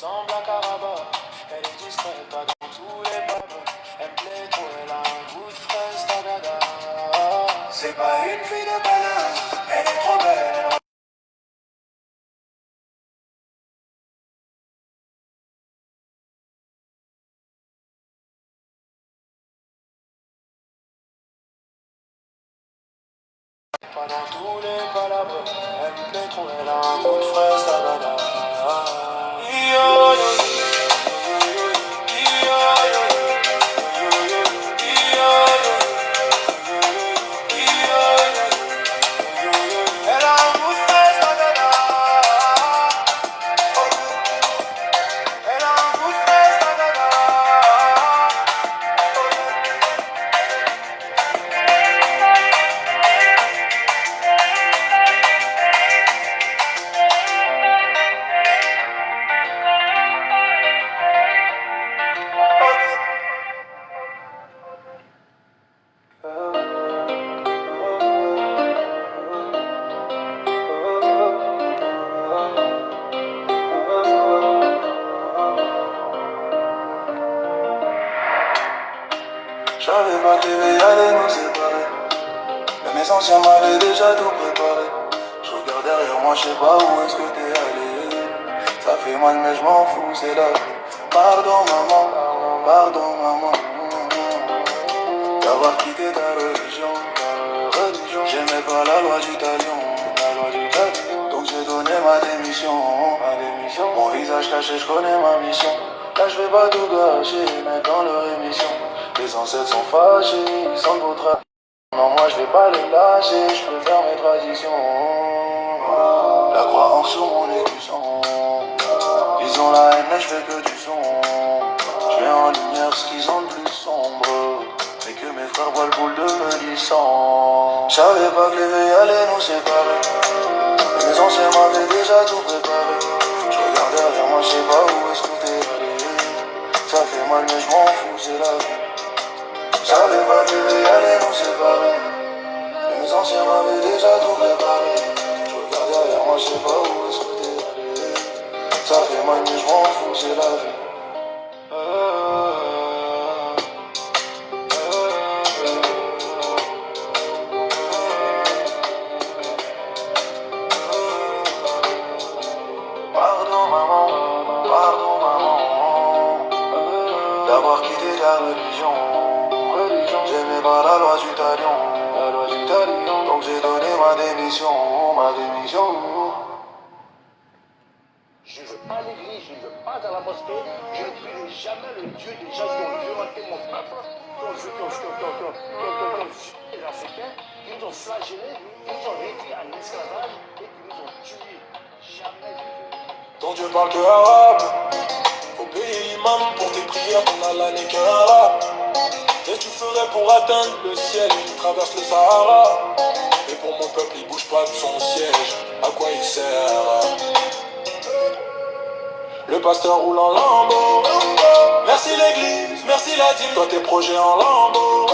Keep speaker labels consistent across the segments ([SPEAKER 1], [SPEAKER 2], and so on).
[SPEAKER 1] ressemble à Caraba. Elle est discrète, pas dans tous les pubs. Elle me plaît trop, elle a un goût de fraise, ta dada. C'est pas une fille de banane, elle est trop belle. Pas dans tous les palabres. Elle me plaît trop, elle a un goût de fraise, ta dada. Elle a un goût de fraise, ta dada. Elle a un goût de fraise, ta dada. J'avais pas que les veilles allaient nous séparer, mais mes anciens m'avaient déjà tout préparé. Je regarde derrière moi, je sais pas où est-ce que t'es allé. Ça fait mal mais je m'en fous, c'est la vie. Pardon maman, d'avoir quitté ta religion. J'aimais pas la loi du talion, donc j'ai donné ma démission. Mon visage caché, je connais ma mission. Là je vais pas tout gâcher, mais dans leur émission. Les ancêtres sont fâchés, ils sentent votre. Non, moi je vais pas les lâcher, je peux faire mes traditions. La croix en sur mon écusson. Ils ont la haine, mais je fais que du son. Je mets en lumière ce qu'ils ont de plus sombre. Mais que mes frères voient le boule de me sang. J'savais pas que les veilles allaient nous séparer, mais mes anciens m'avaient déjà tout préparé. Je regarde derrière moi, je sais pas où est-ce que t'es allé. Ça fait mal mais je m'en fous, c'est la vie. J'avais pas que les veilles allaient nous séparer, mais mes anciens m'avaient déjà tout préparé. Je regarde derrière moi, je sais pas où est-ce que t'es allé. Ça fait mal mais je m'en fous, c'est la vie. Pardon maman, d'avoir quitté ta religion. J'aimais pas la loi du talion, donc j'ai donné ma démission.
[SPEAKER 2] Je ne veux pas l'église, je ne veux pas à la mosquée, je ne prierai jamais le Dieu des gens qui ont violenté mon peuple, les Africains, qui nous ont flagellés, qui nous ont réduits en esclavage et qui nous ont tués. Jamais de Dieu.
[SPEAKER 1] Ton Dieu parle que arabe, faut payer l'imam pour tes prières, ton Allah n'est qu'un arabe. Qu'est-ce que tu ferais pour atteindre le ciel? Il traverse le Sahara. Mais pour mon peuple, il bouge pas de son siège. À quoi il sert? Le pasteur roule en lambeau. Merci l'église, merci la dîme. Toi tes projets en lambeau.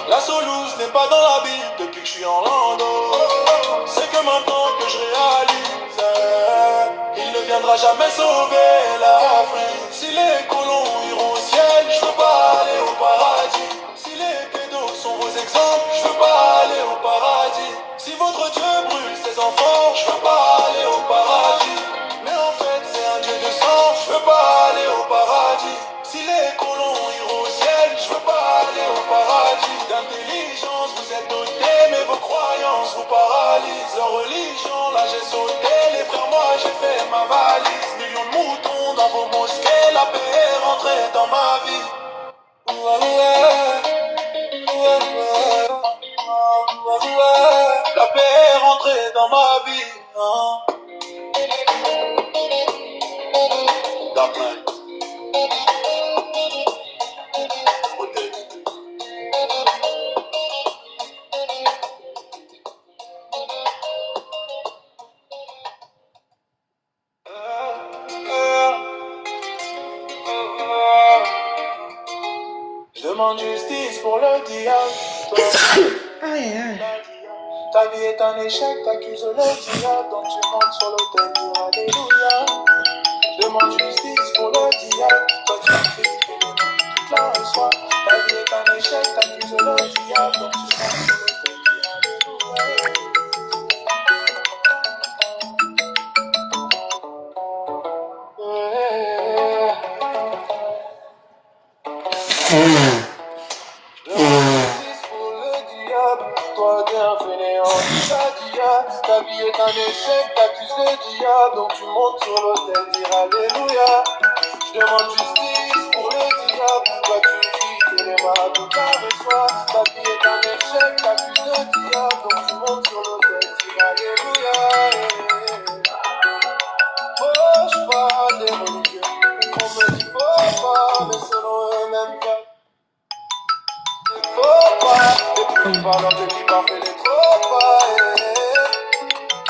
[SPEAKER 1] La Solouse n'est pas dans la Bible depuis que je suis en lando. C'est que maintenant que je réalise, il ne viendra jamais sauver l'Afrique. Si les colons iront au ciel, je veux pas aller au paradis. Si les pédos sont vos exemples, je veux pas aller au paradis. Si votre Dieu brûle ses enfants, je veux pas aller au paradis. Mais en fait c'est un Dieu de sang, je veux pas aller au paradis. Si les colons iront au ciel, je veux pas aller au paradis. D'intelligence vous êtes dotés, mais vos croyances vous paralysent. Leur religion, là j'ai sauté, les frères moi j'ai fait ma valise. Millions de moutons dans vos mosquées, la paix est rentrée dans ma vie. La paix est rentrée dans ma vie. Dark Knight. Je demande justice pour le diable. Ta vie est un échec, t'accuses le diable, donc tu montes sur l'autel du Alléluia. demande justice pour le diable. Toi tu fais toute la reçois. Ta vie est un échec, t'accuses le diable. Donc tu montes sur l'autel, alléluia. Justice pour le diable, toi t'es un fainéant, ta vie est un échec, t'accuses le diable, donc tu montes sur l'autel, dire alléluia. Je demande justice pour le diable, toi tu cries, t'es les mains tout avec soi. Ta vie est un échec, t'accuses le diable, donc tu montes sur l'autel, dire alléluia. Faut je parle des religieux, on me dit faut pas, mais selon eux-mêmes pas. Faut pas, et puis par leur Dieu qui parfait les trop pas.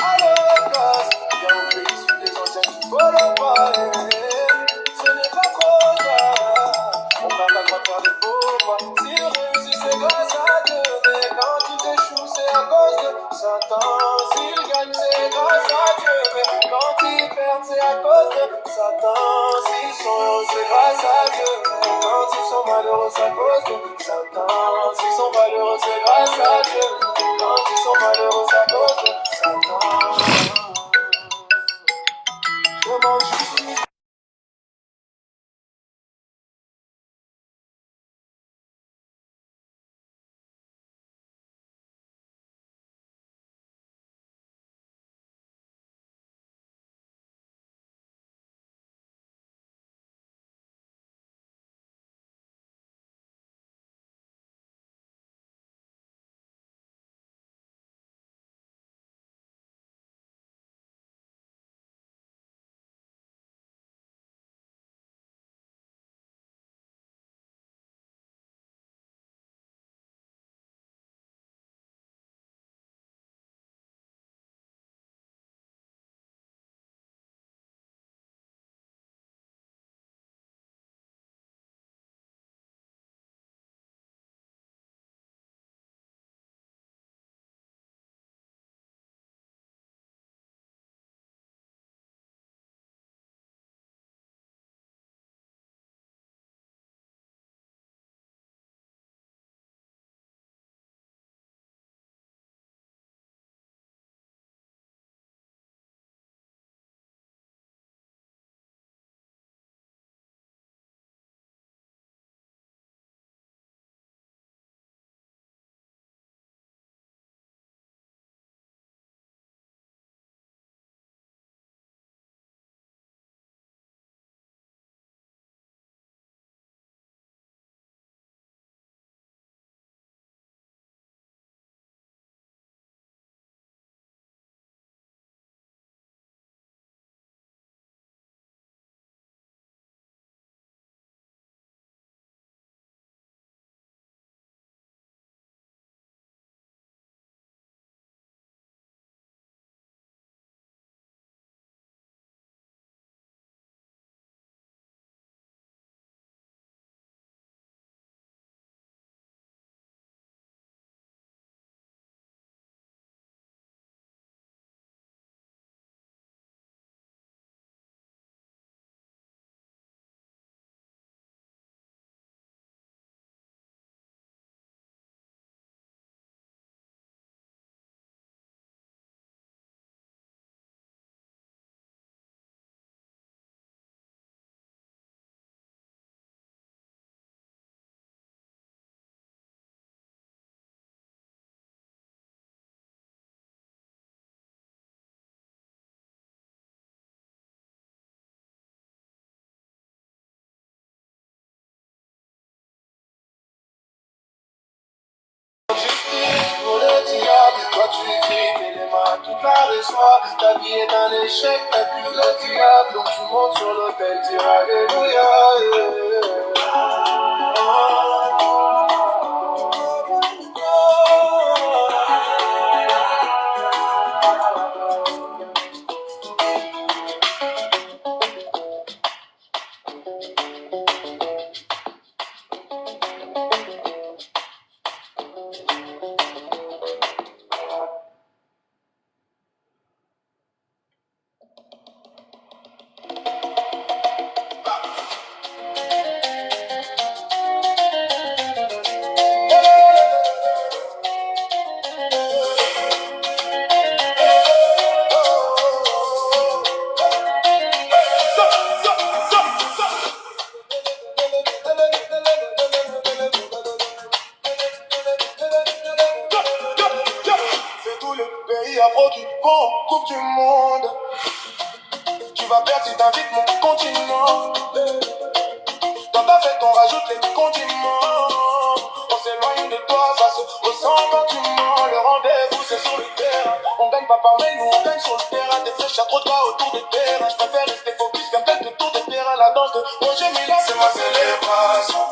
[SPEAKER 1] À l'occasion, viens au pays sous des anciens qui volent pas. Ce n'est pas trop tard, on va pas croire faire des faux pas. S'ils réussissent c'est grâce à Dieu, mais quand ils échouent c'est à cause de Satan. S'ils gagnent c'est grâce à Dieu, mais quand ils perdent c'est à cause de Satan. S'ils sont heureux c'est grâce à Dieu, mais quand ils sont malheureux c'est à cause de Satan. S'ils sont malheureux c'est grâce à Dieu, quand ils sont malheureux c'est à cause de Satan. Demande justice. Justice pour le diable, toi tu cries, mais les mains toute la reçoit. Ta vie est un échec, t'accuses le diable, donc tu montes sur l'autel, dire alléluia. vas perdre si t'invites mon continent. Dans ta fête, on rajoute les condiments. On s'éloigne de toi, ça se ressent quand tu mens. Le rendez-vous, c'est sur le terrain. On gagne pas par mail, nous on gagne sur le terrain. Des flèches, y'a trop de pas autour des terrains. Je préfère rester focus qu'un tel de tour de terrain. La danse de Roger Mila, c'est ma célébration.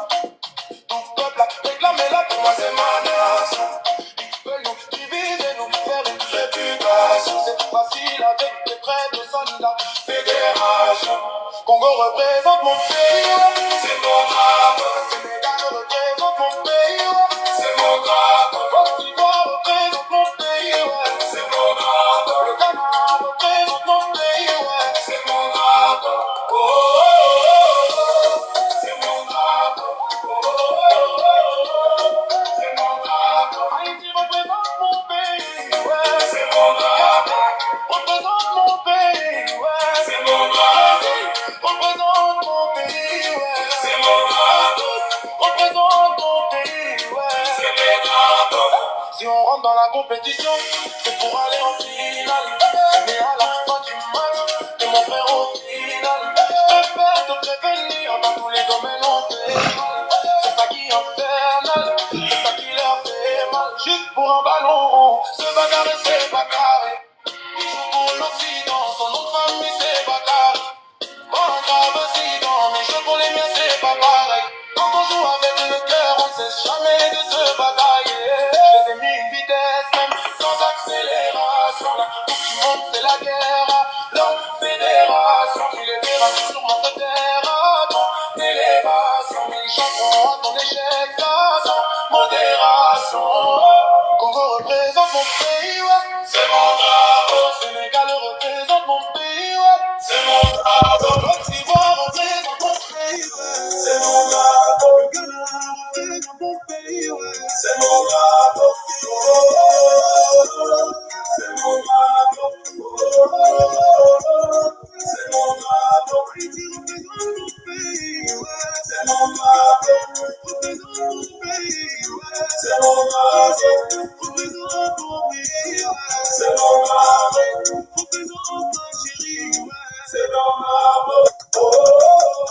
[SPEAKER 1] Tout peuple a réclamé là, pour moi c'est ma nation. Ils veulent nous diviser, nous faire une réputation. C'est facile avec des traits de soldats. Fédération. Congo représente mon pays, ouais. C'est mon drapeau. Sénégal représente mon pays, ouais. C'est mon drapeau. Côte d'Ivoire représente mon pays, ouais. C'est mon drapeau. Le Ghana représente mon pays, ouais. C'est mon drapeau. Oh, oh, oh, oh. C'est mon drapeau. Oh, oh, oh, oh. C'est mon drapeau. Haïti représente mon pays, ouais. C'est mon drapeau. Représente mon pays, ouais. C'est mon drapeau. Représente mon pays, ouais. C'est mon drapeau. Représente mon pays, ouais. C'est mes drapeaux. Si on rentre dans la compétition, c'est pour aller en finale. Mais à la fin du match, t'es mon frère au final. Je préfère te prévenir, dans tous les domaines on fait mal. C'est ça qui est infernal, c'est ça qui leur fait mal. Juste pour un ballon rond, se bagarrer c'est pas carré. Il joue pour l'Occident, son nom de famille c'est Bakary. Pas un grave accident, mais je pour les miens c'est pas pareil. Quand on joue avec le cœur, on ne cesse jamais de se batailler. Je les ai mis une vitesse, même sans accélération. La coupe du monde c'est la guerre, la fédération. Tu les verras sur ma terre, ton élévation. Mais ils chanteront à ton échec, ça sans modération. Congo représente mon pays, ouais. C'est mon drapeau. Sénégal représente mon pays, ouais. C'est mon drapeau. Côte d'Ivoire représente mon pays, ouais. C'est mon drapeau. Le Ghana représente mon pays, ouais. C'est mon drapeau. Oh, oh, oh, oh. C'est mon drapeau. Oh, oh, oh, oh. C'est mon drapeau. Haïti représente mon pays, ouais. C'est mon drapeau. Représente mon pays, ouais. C'est mon drapeau. Représente mon pays, ouais. C'est mon drapeau. Représente ma chérie, ouais. C'est mon drapeau. Oh, oh, oh,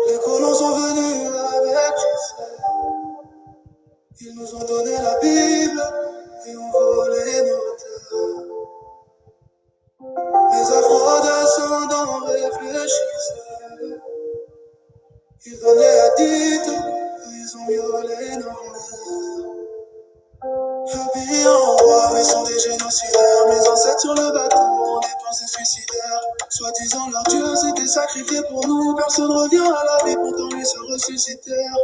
[SPEAKER 1] les colons sont venus avec Jésus. Ils nous ont donné la Bible et ont volé nos terres. Les afro-descendants réfléchissaient. Ils donnaient à titre, ils ont violé nos mères. Habillés en roi, mais sont des génocidaires. Mes ancêtres sur le bateau ont des pensées suicidaires. Soi-disant leur Dieu s'était sacrifié pour nous. Personne revient à la vie, pourtant ils se ressuscitèrent.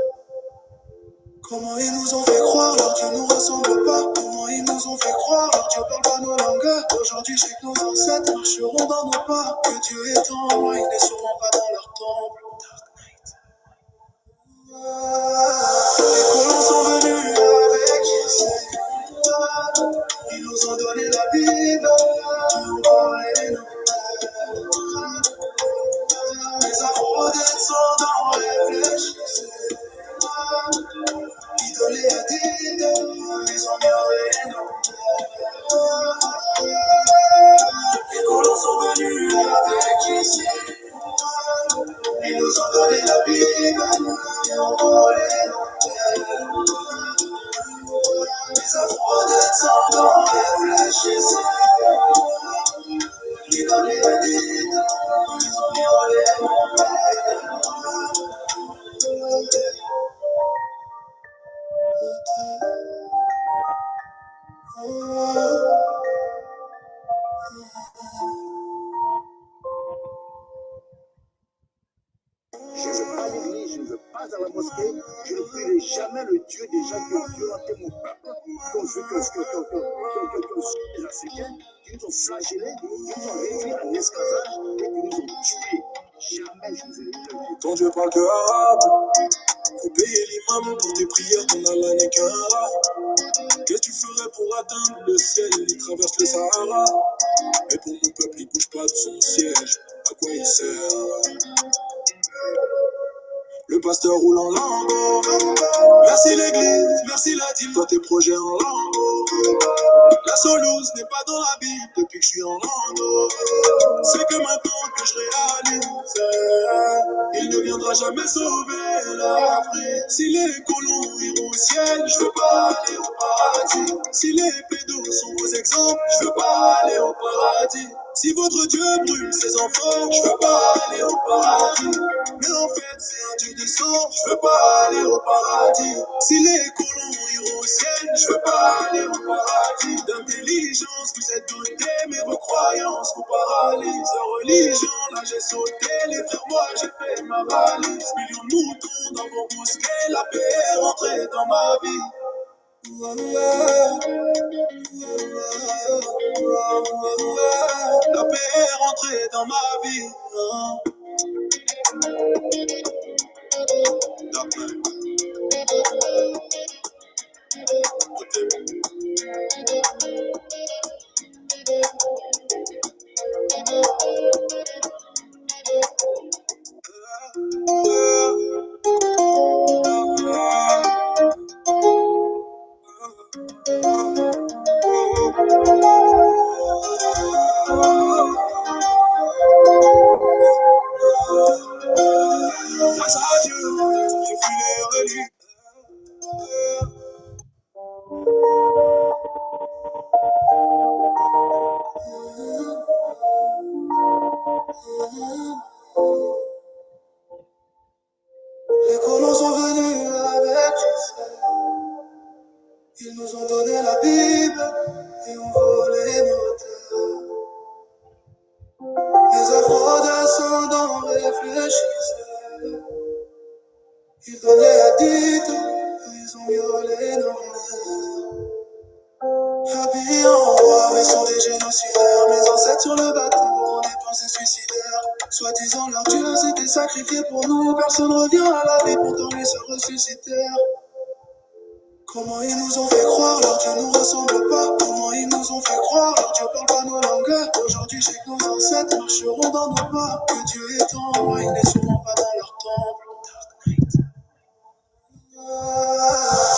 [SPEAKER 1] Comment ils nous ont fait croire, leur Dieu nous ressemble pas. Comment ils nous ont fait croire, leur Dieu parle pas nos langues. Aujourd'hui je sais que nos ancêtres marcheront dans nos pas. Que Dieu est en moi, il n'est sûrement pas dans leur temple. Les colons sont venus avec Jésus. Ils nous ont donné la Bible, ils ont volé nos terres. Les afro-descendants réfléchissaient. Ils donnaient à dire, ils ont violé nos terres. Les colons sont venus avec Jésus. Ils nous ont donné la Bible, ils ont volé nos terres. Les afro-descendants réfléchissaient.
[SPEAKER 2] pas à la mosquée, je ne prierai jamais le Dieu des gens qui ont violenté mon peuple, qui ont les Africains, qui nous ont flagellés, qui nous ont réduits en esclavage et qui nous ont tués. Jamais je vous ai dit.
[SPEAKER 1] Ton Dieu parle que arabe. Faut payer l'imam pour tes prières, ton Allah n'est qu'un arabe. Qu'est-ce que tu ferais pour atteindre le ciel? Il traverse le Sahara. Mais pour mon peuple, il bouge pas de son siège. À quoi il sert? Le pasteur roule en lambeau. Merci l'église, merci la dîme. Toi tes projets en lambeau. La solouse n'est pas dans la Bible depuis que je suis en lambeau. C'est que maintenant que je réalise, il ne viendra jamais sauver l'Afrique. Si les colons iront au ciel, je veux pas aller au paradis. Si les pédos sont vos exemples, je veux pas aller au paradis. Si votre Dieu brûle ses enfants, je veux pas aller au paradis. Mais en fait, c'est un Dieu de sang, je veux pas aller au paradis. Si les colons iront au ciel, je veux pas aller au paradis. D'intelligence, vous êtes dotés, mais vos croyances vous paralysent. La religion, là j'ai sauté, les frères, moi j'ai fait ma valise. Millions de moutons dans vos mosquées, la paix est rentrée dans ma vie. La paix est rentrée dans ma vie. Grâce à Dieu, j'ai fui les reliques. Les colons sont venus avec Jésus. Ils nous ont donné la Bible et ont volé nos terres. Les afro-descendants réfléchissaient. Ils donnaient la dite, ils ont violé nos mères. Habillés en roi, mais sont des génocidaires. Mes ancêtres sur le bateau ont des pensées suicidaires. Soi-disant leur Dieu s'était sacrifié pour nous. Personne revient à la vie, pourtant ils se ressuscitèrent. Comment ils nous ont fait croire, leur Dieu nous ressemble pas. Comment ils nous ont fait croire, leur Dieu parle pas nos langues. Aujourd'hui, je sais que nos ancêtres marcheront dans nos pas. Que Dieu est en moi, il n'est sûrement pas dans leur temple.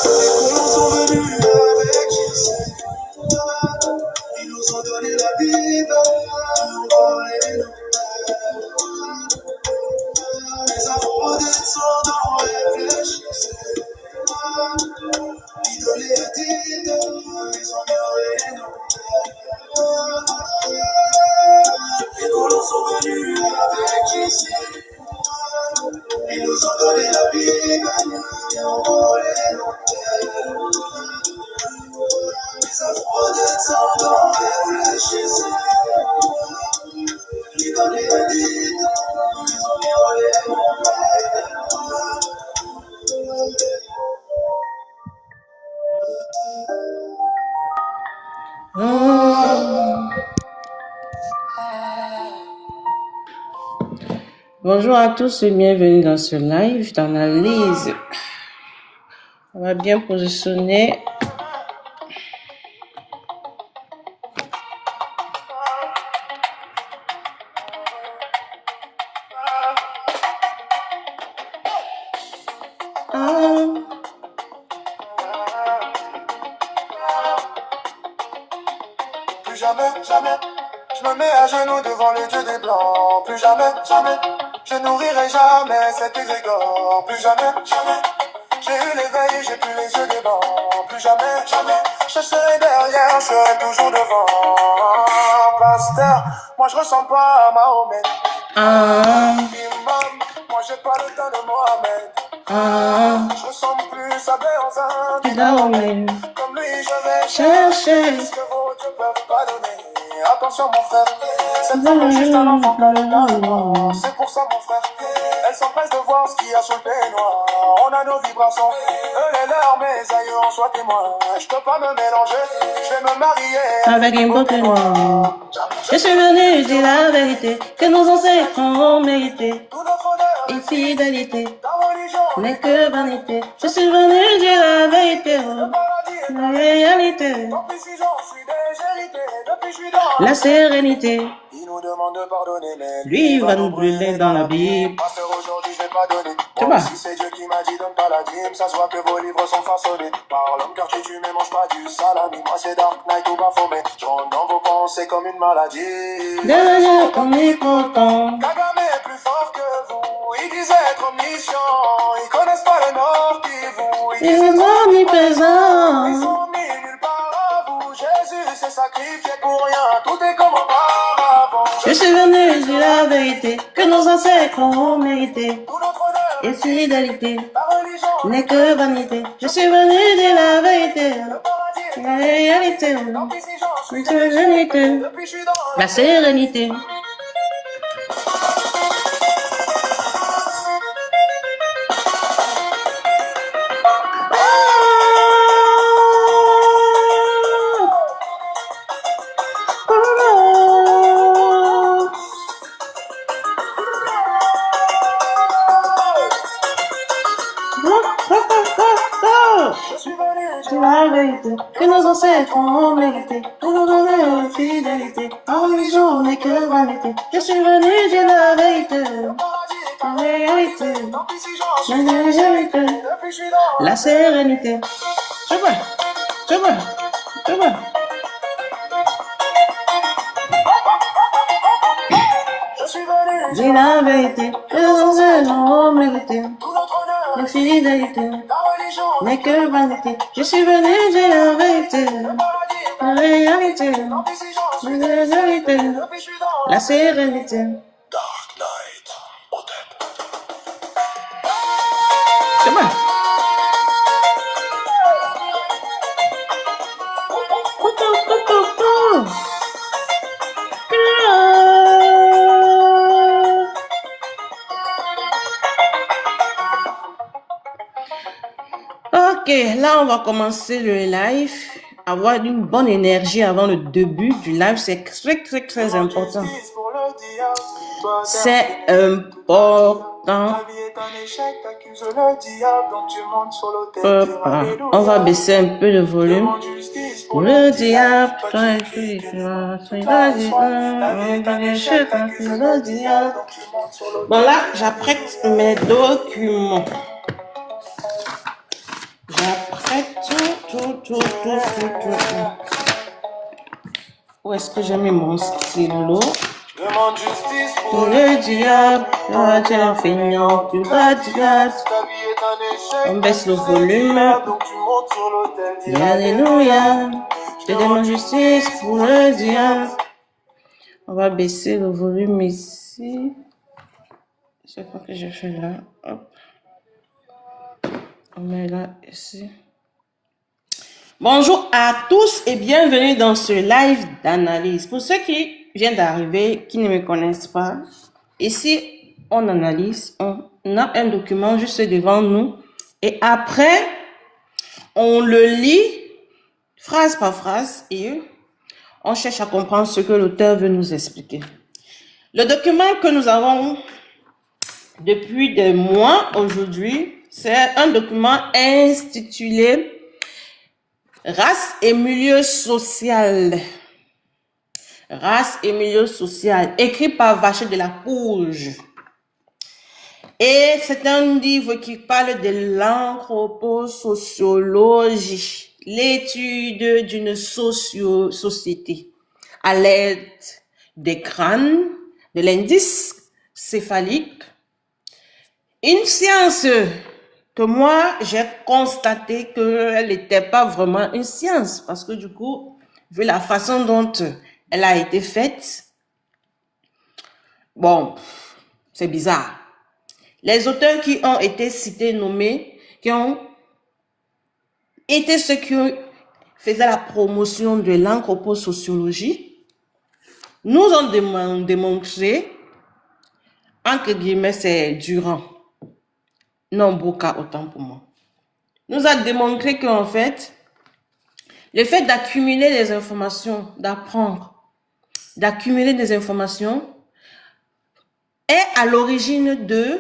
[SPEAKER 1] Les colons sont venus avec Jésus. Ils nous ont donné la Bible, ont volé nos mères. Les afro-descendants réfléchissaient. Idoles à Dieu, ils ont violé nos mères. Les colons sont venus avec Jésus. Ils nous ont donné la Bible et ont volé nos terres. Les afro-descendants réfléchissaient. Idoles à Dieu, ils ont violé nos mères.
[SPEAKER 3] Bonjour à tous et bienvenue dans ce live d'analyse. On va bien positionner.
[SPEAKER 1] Plus jamais, jamais, je me mets à genoux devant le Dieu des Blancs. Plus jamais, jamais, je nourrirai jamais cet égrégore. Plus jamais, jamais, j'ai eu l'éveil, j'ai plus les yeux des bancs. Plus jamais, jamais, je serai derrière, je serai toujours devant. Pasteur, moi je ressemble pas à Mahomet. Imam, moi j'ai pas le temps de Mohamed. Je ressemble plus à Béanzin. Comme lui, je vais chercher ce que vos dieux peuvent pas donner. Attention mon frère, cette femme est juste un enfant calme. C'est pour ça mon frère, elle s'empresse de voir ce qu'il y a sur le peignoir. On a nos vibrations, eux les leurs, mes aïeux en soient témoins. Je peux pas me mélanger, je vais me marier
[SPEAKER 3] avec une beauté noire. Je suis venu dire la vérité que nos ancêtres ont mérité.
[SPEAKER 1] tout notre honneur,
[SPEAKER 3] Et fidélité
[SPEAKER 1] ta religion,
[SPEAKER 3] n'est que vanité. Je suis venu dire la vérité, oh,
[SPEAKER 1] paradis et
[SPEAKER 3] la réalité,
[SPEAKER 1] tant pis si j'en suis déshérité. Depuis je suis dans
[SPEAKER 3] la sérénité.
[SPEAKER 1] il nous demande de pardonner, mais
[SPEAKER 3] Lui va nous brûler dans la Bible.
[SPEAKER 1] Pasteur, aujourd'hui, je vais pas donner.
[SPEAKER 3] Tu
[SPEAKER 1] Moi
[SPEAKER 3] vois.
[SPEAKER 1] aussi, c'est Dieu qui m'a dit donne pas la dîme. Ça se voit que vos livres sont façonnés. Par l'homme car tu mais mange pas du salami. Moi, c'est Dark Knight ou Baphomet. Je rentre dans vos pensées comme une maladie.
[SPEAKER 3] Derrière omnipotent,
[SPEAKER 1] Kagame est plus fort que vous. Il disait être omniscient. Ils connaissent pas le nord qui vous.
[SPEAKER 3] il est omniprésent.
[SPEAKER 1] Ils sont mis nulle part à vous. Jésus s'est sacrifié pour rien. Tout est comme auparavant.
[SPEAKER 3] Je suis venu dire la vérité que nos ancêtres ont mérité.
[SPEAKER 1] Tout notre honneur,
[SPEAKER 3] Et fidélité
[SPEAKER 1] la religion,
[SPEAKER 3] n'est que vanité. Je suis venu dire la vérité,
[SPEAKER 1] le paradis.
[SPEAKER 3] la réalité,
[SPEAKER 1] Tant pis si j'en suis
[SPEAKER 3] la sérénité,
[SPEAKER 1] depuis je suis dans
[SPEAKER 3] la sérénité.
[SPEAKER 1] Je suis venu,
[SPEAKER 3] C'est la vérité que nos ancêtres ont mérité. Tout nos honneur et fidélité. En religion n'est que vanité. Je suis venu dire la vérité, la réalité,
[SPEAKER 1] tant pis si j'en suis
[SPEAKER 3] la vérité,
[SPEAKER 1] depuis je suis dans
[SPEAKER 3] la sérénité. Tu vois, tu vois, tu vois.
[SPEAKER 1] Je suis venu,
[SPEAKER 3] Dis la vérité que nos ancêtres ont mérité.
[SPEAKER 1] tout notre honneur,
[SPEAKER 3] La fidélité
[SPEAKER 1] la religion,
[SPEAKER 3] n'est que vanité. Je suis venu dire la vérité,
[SPEAKER 1] paradis,
[SPEAKER 3] la réalité,
[SPEAKER 1] tant pis si j'en suis
[SPEAKER 3] la vérité,
[SPEAKER 1] depuis je suis dans
[SPEAKER 3] la sérénité.
[SPEAKER 1] Dark Knight, Hotep.
[SPEAKER 3] C'est bon. Ok, là on va commencer le live. Avoir une bonne énergie avant le début du live, c'est très important.
[SPEAKER 1] Justice pour le diable, toi, t'es
[SPEAKER 3] C'est
[SPEAKER 1] un
[SPEAKER 3] important.
[SPEAKER 1] Ta vie est un échec, t'accuses le diable, donc tu montes sur l'autel. Dis alléluia.
[SPEAKER 3] On va baisser un peu le volume.
[SPEAKER 1] Demande justice pour
[SPEAKER 3] Le diable,
[SPEAKER 1] toi,
[SPEAKER 3] toi
[SPEAKER 1] tu
[SPEAKER 3] et
[SPEAKER 1] vis
[SPEAKER 3] puis,
[SPEAKER 1] tes
[SPEAKER 3] tu vas,
[SPEAKER 1] toute
[SPEAKER 3] tu
[SPEAKER 1] la
[SPEAKER 3] vas dire,
[SPEAKER 1] soif. Ta vie est un échec, t'accuses le diable, donc tu montes sur l'autel.
[SPEAKER 3] Bon là, j'apprête mes documents. J'apprête tout. Où est-ce que j'ai mis mon stylo?
[SPEAKER 1] Demande justice pour
[SPEAKER 3] Pour le diable, toi tu es un feignant, tu vas dire.
[SPEAKER 1] ta vie est un échec.
[SPEAKER 3] On baisse le
[SPEAKER 1] t'accuses
[SPEAKER 3] volume.
[SPEAKER 1] diable, donc tu montes sur l'autel. Dis
[SPEAKER 3] Alléluia. Je te demande justice pour le diable. On va baisser le volume ici. C'est quoi que je fais là? Hop. On met là, ici. Bonjour à tous et bienvenue dans ce live d'analyse. Pour ceux qui viennent d'arriver, qui ne me connaissent pas, ici, on analyse, on a un document juste devant nous et après, on le lit phrase par phrase et on cherche à comprendre ce que l'auteur veut nous expliquer. Le document que nous avons depuis des mois aujourd'hui, c'est un document intitulé Race et milieu social. Race et milieu social, écrit par Vacher de la Courge. Et c'est un livre qui parle de l'anthroposociologie, l'étude d'une société à l'aide des crânes, de l'indice céphalique. Une science que moi, j'ai constaté qu'elle n'était pas vraiment une science parce que du coup, vu la façon dont elle a été faite, bon, c'est bizarre. Les auteurs qui ont été cités, nommés, qui ont été ceux qui faisaient la promotion de l'anthroposociologie, nous ont démontré, entre guillemets, c'est Durand, non Broca autant pour moi, nous a démontré qu'en fait, le fait d'accumuler des informations, d'apprendre, d'accumuler des informations est à l'origine de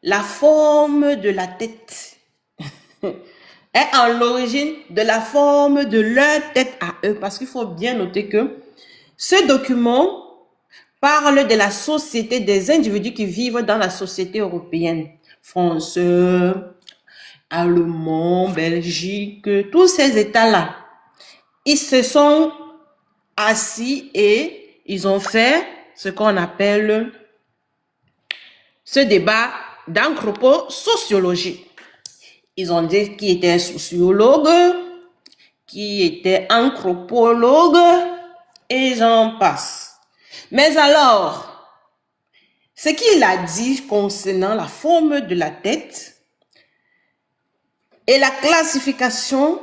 [SPEAKER 3] la forme de la tête. Est à l'origine de la forme de leur tête à eux. Parce qu'il faut bien noter que ce document parle de la société, des individus qui vivent dans la société européenne. Français, Allemands, Belgique, tous ces États-là. Ils se sont assis et ils ont fait ce qu'on appelle ce débat d'anthroposociologie. Ils ont dit qui était sociologue, qui était anthropologue, et j'en passe. Mais alors, ce qu'il a dit concernant la forme de la tête et la classification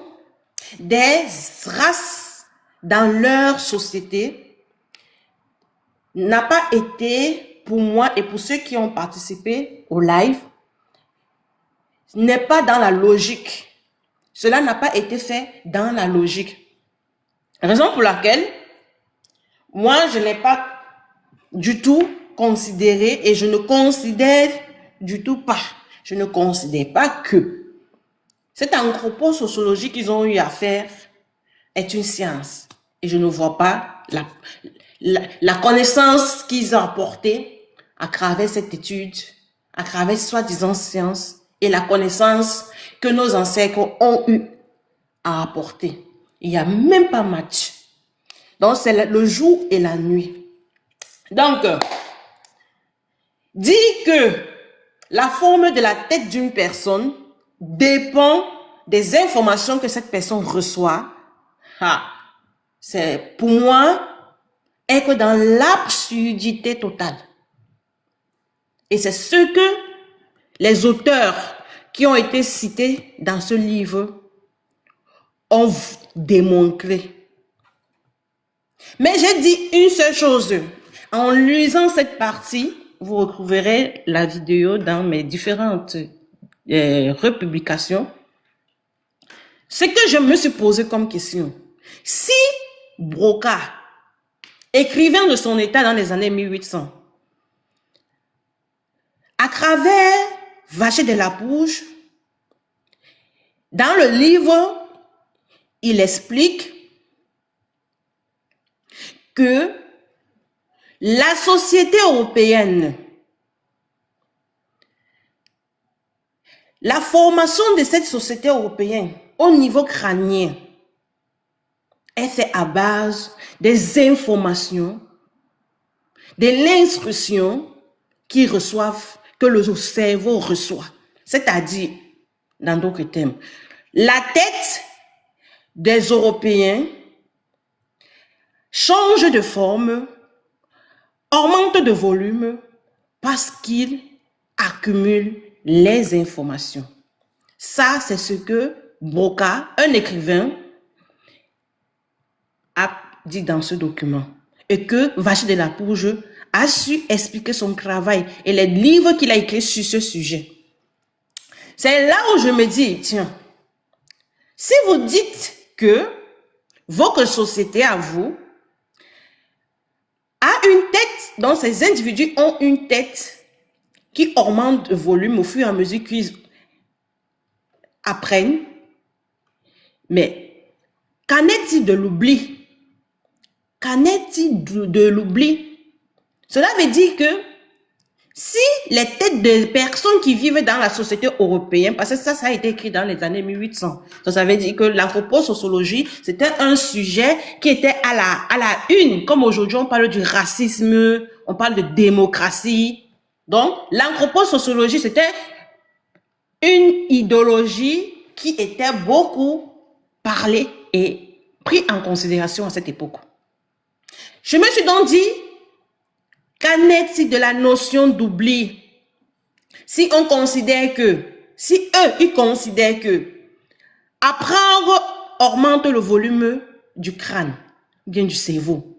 [SPEAKER 3] des races dans leur société n'a pas été, pour moi et pour ceux qui ont participé au live, n'est pas dans la logique. Cela n'a pas été fait dans la logique. Raison pour laquelle, moi, je n'ai pas du tout considéré et je ne considère du tout pas. Je ne considère pas que cette anthroposociologie qu'ils ont eu à faire est une science. Et je ne vois pas la connaissance qu'ils ont apportée à travers cette étude, à travers soi-disant science, et la connaissance que nos ancêtres ont eu à apporter. Il n'y a même pas match. Donc, c'est le jour et la nuit. Donc, dire que la forme de la tête d'une personne dépend des informations que cette personne reçoit, c'est pour moi être dans l'absurdité totale. Et c'est ce que les auteurs qui ont été cités dans ce livre ont démontré. Mais j'ai dit une seule chose. En lisant cette partie, vous retrouverez la vidéo dans mes différentes republications. Ce que je me suis posé comme question, si Broca, écrivain de son état dans les années 1800, à travers Vacher de la Pouge, dans le livre, il explique que la société européenne, la formation de cette société européenne au niveau crânien est faite à base des informations, de l'instruction qu'ils reçoivent, que le cerveau reçoit. C'est-à-dire, dans d'autres termes, la tête des Européens change de forme, augmente de volume parce qu'ils accumulent les informations. Ça, c'est ce que Broca, un écrivain, a dit dans ce document. Et que Vacher de la Pouge a su expliquer son travail et les livres qu'il a écrits sur ce sujet. C'est là où je me dis, tiens, si vous dites que votre société à vous a une tête, dont ces individus ont une tête qui augmente de volume au fur et à mesure qu'ils apprennent, mais qu'en est-il de l'oubli? Qu'en est-il de l'oubli? Cela veut dire que si les têtes de personnes qui vivent dans la société européenne, parce que ça a été écrit dans les années 1800, ça veut dire que l'anthroposociologie, c'était un sujet qui était à la une, comme aujourd'hui on parle du racisme, on parle de démocratie. Donc, l'anthroposociologie, c'était une idéologie qui était beaucoup parlée et prise en considération à cette époque. Je me suis donc dit, qu'en est-il de la notion d'oubli? Si on considère que, si eux, ils considèrent que apprendre augmente le volume du crâne, bien du cerveau.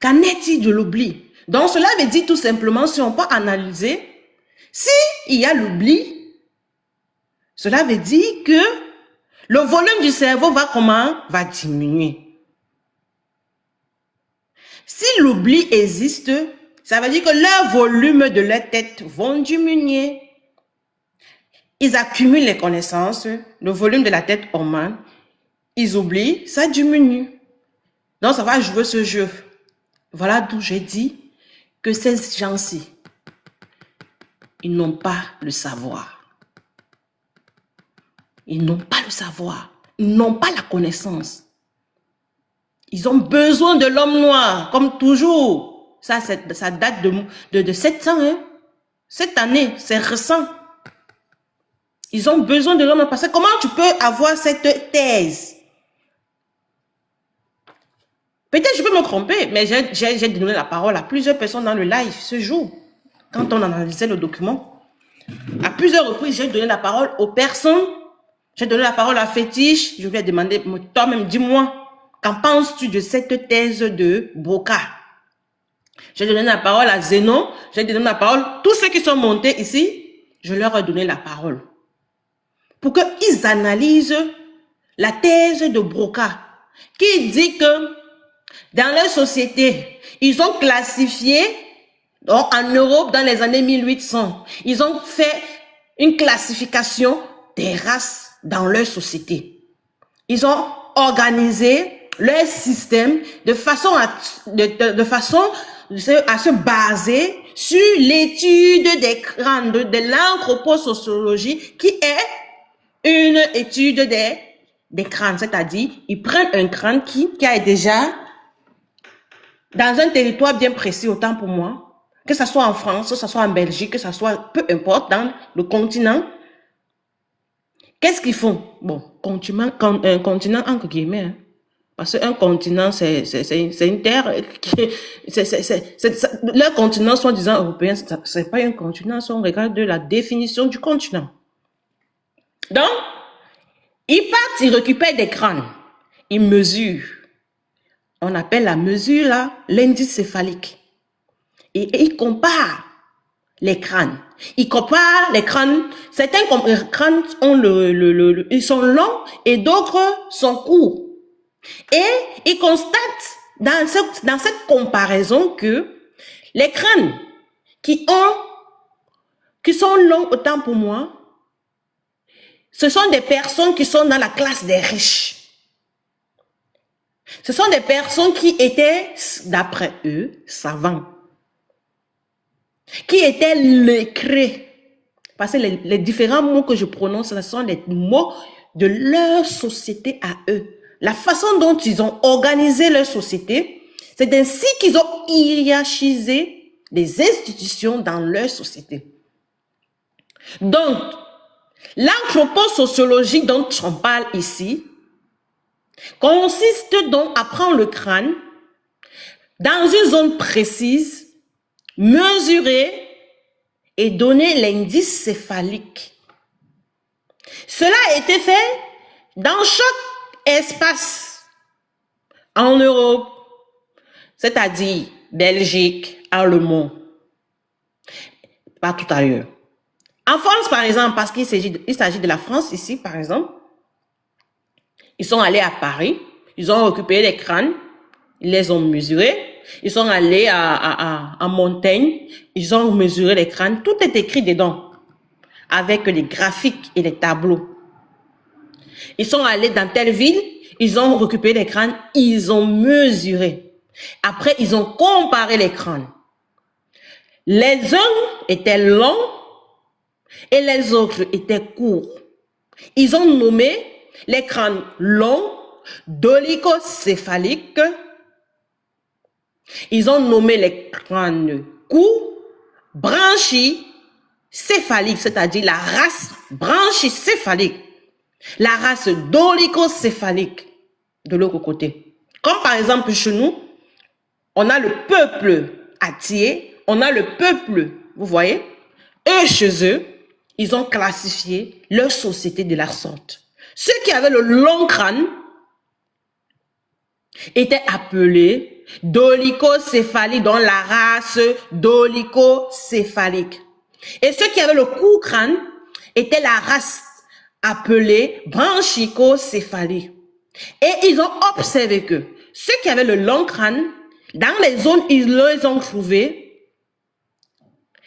[SPEAKER 3] Qu'en est-il de l'oubli? Donc, cela veut dire tout simplement, si on peut analyser, si il y a l'oubli, cela veut dire que le volume du cerveau va comment? Va diminuer. Si l'oubli existe, ça veut dire que leur volume de leur tête vont diminuer. Ils accumulent les connaissances, le volume de la tête augmente, ils oublient, ça diminue. Donc, ça va jouer ce jeu. Voilà d'où j'ai dit que ces gens-ci, ils n'ont pas le savoir. Ils n'ont pas le savoir. Ils n'ont pas la connaissance. Ils ont besoin de l'homme noir, comme toujours. Ça date de 7 ans. Hein? Cette année, c'est récent. Ils ont besoin de l'homme noir. Parce que comment tu peux avoir cette thèse? Peut-être je peux me tromper, mais j'ai donné la parole à plusieurs personnes dans le live ce jour, quand on analysait le document. À plusieurs reprises, j'ai donné la parole aux personnes. J'ai donné la parole à Fétiche. Je lui ai demandé, toi-même, dis-moi, qu'en penses-tu de cette thèse de Broca? J'ai donné la parole à Zénon. J'ai donné la parole. Tous ceux qui sont montés ici, je leur ai donné la parole. Pour qu'ils analysent la thèse de Broca, qui dit que dans leur société, ils ont classifié, donc en Europe, dans les années 1800, ils ont fait une classification des races dans leur société. Ils ont organisé leur système de façon à se baser sur l'étude des crânes, de l'anthroposociologie, qui est une étude des crânes. C'est-à-dire, ils prennent un crâne qui est déjà dans un territoire bien précis, autant pour moi, que ce soit en France, que ce soit en Belgique, que ce soit, peu importe, dans le continent. Qu'est-ce qu'ils font? Bon, un continent entre guillemets, hein, parce qu'un continent, c'est une terre qui, leur continent, soi-disant européen, c'est pas un continent, si on regarde de la définition du continent. Donc, ils partent, ils récupèrent des crânes, ils mesurent. On appelle la mesure là l'indice céphalique. Et ils comparent les crânes. Ils comparent les crânes. Certains crânes ont ils sont longs et d'autres sont courts. Et ils constatent dans cette comparaison que les crânes qui sont longs autant pour moi, ce sont des personnes qui sont dans la classe des riches. Ce sont des personnes qui étaient, d'après eux, savants. Qui étaient lettrés. Parce que les différents mots que je prononce, ce sont les mots de leur société à eux. La façon dont ils ont organisé leur société, c'est ainsi qu'ils ont hiérarchisé les institutions dans leur société. Donc, l'anthroposociologie dont on parle ici consiste donc à prendre le crâne dans une zone précise, mesurer et donner l'indice céphalique. Cela a été fait dans chaque espace en Europe, c'est-à-dire Belgique, Allemagne, partout ailleurs. En France, par exemple, parce qu'il s'agit de la France ici, par exemple, ils sont allés à Paris, ils ont récupéré les crânes, ils les ont mesurés, ils sont allés à Montaigne, ils ont mesuré les crânes, tout est écrit dedans, avec les graphiques et les tableaux. Ils sont allés dans telle ville, ils ont récupéré les crânes, ils ont mesuré. Après, ils ont comparé les crânes. Les uns étaient longs et les autres étaient courts. Ils ont nommé les crânes longs, dolicocéphaliques. Ils ont nommé les crânes courts, branchicéphaliques, c'est-à-dire la race branchicéphalique, la race dolicocéphalique de l'autre côté. Comme par exemple chez nous, on a le peuple Atié, on a le peuple, vous voyez, eux chez eux, ils ont classifié leur société de la sorte. Ceux qui avaient le long crâne, était appelée dolicocéphalie, dans la race dolicocéphalique. Et ceux qui avaient le court crâne était la race appelée branchicocéphalie. Et ils ont observé que ceux qui avaient le long crâne, dans les zones où ils les ont trouvés,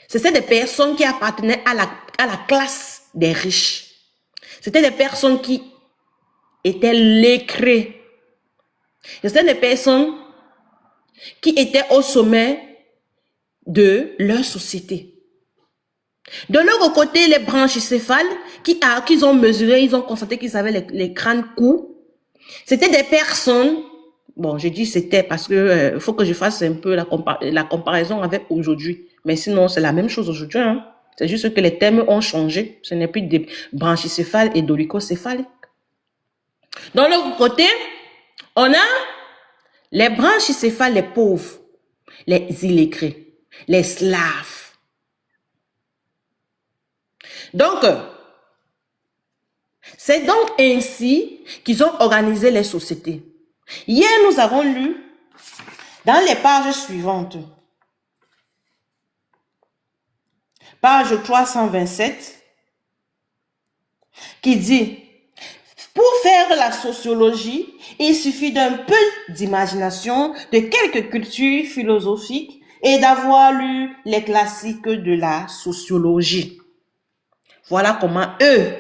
[SPEAKER 3] c'était des personnes qui appartenaient à la classe des riches. C'était des personnes qui étaient lettrées. C'était des personnes qui étaient au sommet de leur société. De l'autre côté, les branchicéphales qu'ils ont mesuré, ils ont constaté qu'ils avaient les crânes courts. C'était des personnes, bon, je dis c'était parce que faut que je fasse un peu la comparaison avec aujourd'hui. Mais sinon, c'est la même chose aujourd'hui. Hein. C'est juste que les termes ont changé. Ce n'est plus des branchicéphales et dolicocéphales. De l'autre côté, on a les branchicéphales, les pauvres, les illettrés, les slaves. Donc, c'est donc ainsi qu'ils ont organisé les sociétés. Hier, nous avons lu dans les pages suivantes, page 327, qui dit: pour faire la sociologie, il suffit d'un peu d'imagination, de quelques cultures philosophiques et d'avoir lu les classiques de la sociologie. Voilà comment eux,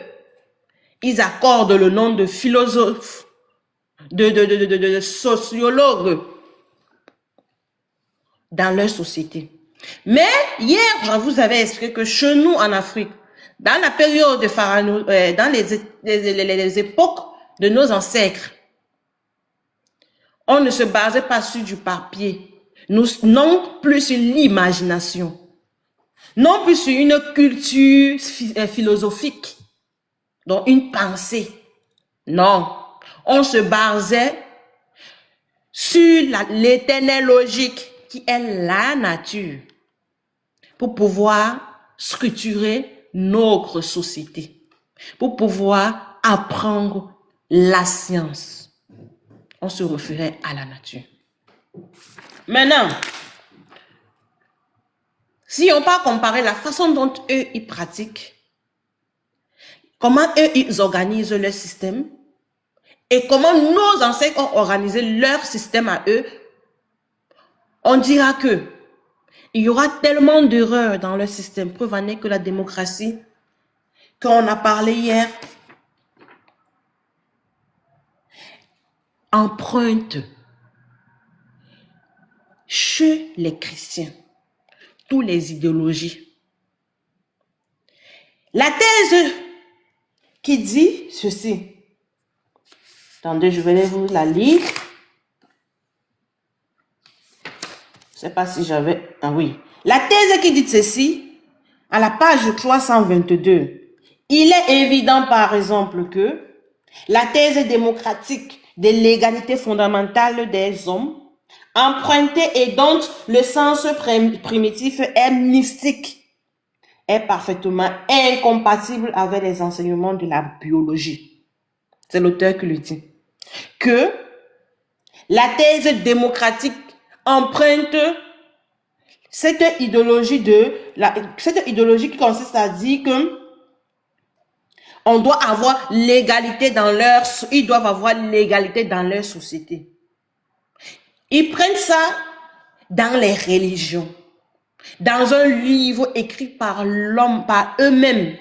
[SPEAKER 3] ils accordent le nom de philosophe, de sociologue dans leur société. Mais hier, je vous avais expliqué que chez nous en Afrique, dans la période de Pharaon, dans les époques de nos ancêtres, on ne se basait pas sur du papier, non plus sur l'imagination, non plus sur une culture philosophique, donc une pensée. Non, on se basait sur l'éternelle logique qui est la nature pour pouvoir structurer notre société, pour pouvoir apprendre la science. On se référait à la nature. Maintenant, si on peut comparer la façon dont eux, ils pratiquent, comment eux, ils organisent leur système, et comment nos ancêtres ont organisé leur système à eux, on dira que il y aura tellement d'erreurs dans leur système. Preuve en est que la démocratie, qu'on a parlé hier, emprunte chez les chrétiens toutes les idéologies. La thèse qui dit ceci, attendez, je vais vous la lire. Je ne sais pas si j'avais... Ah oui. La thèse qui dit ceci, à la page 322, il est évident par exemple que la thèse démocratique de l'égalité fondamentale des hommes, empruntée et dont le sens primitif est mystique, est parfaitement incompatible avec les enseignements de la biologie. C'est l'auteur qui le dit. Que la thèse démocratique emprunte cette idéologie qui consiste à dire que on doit avoir l'égalité ils doivent avoir l'égalité dans leur société. Ils prennent ça dans les religions, dans un livre écrit par l'homme, par eux-mêmes.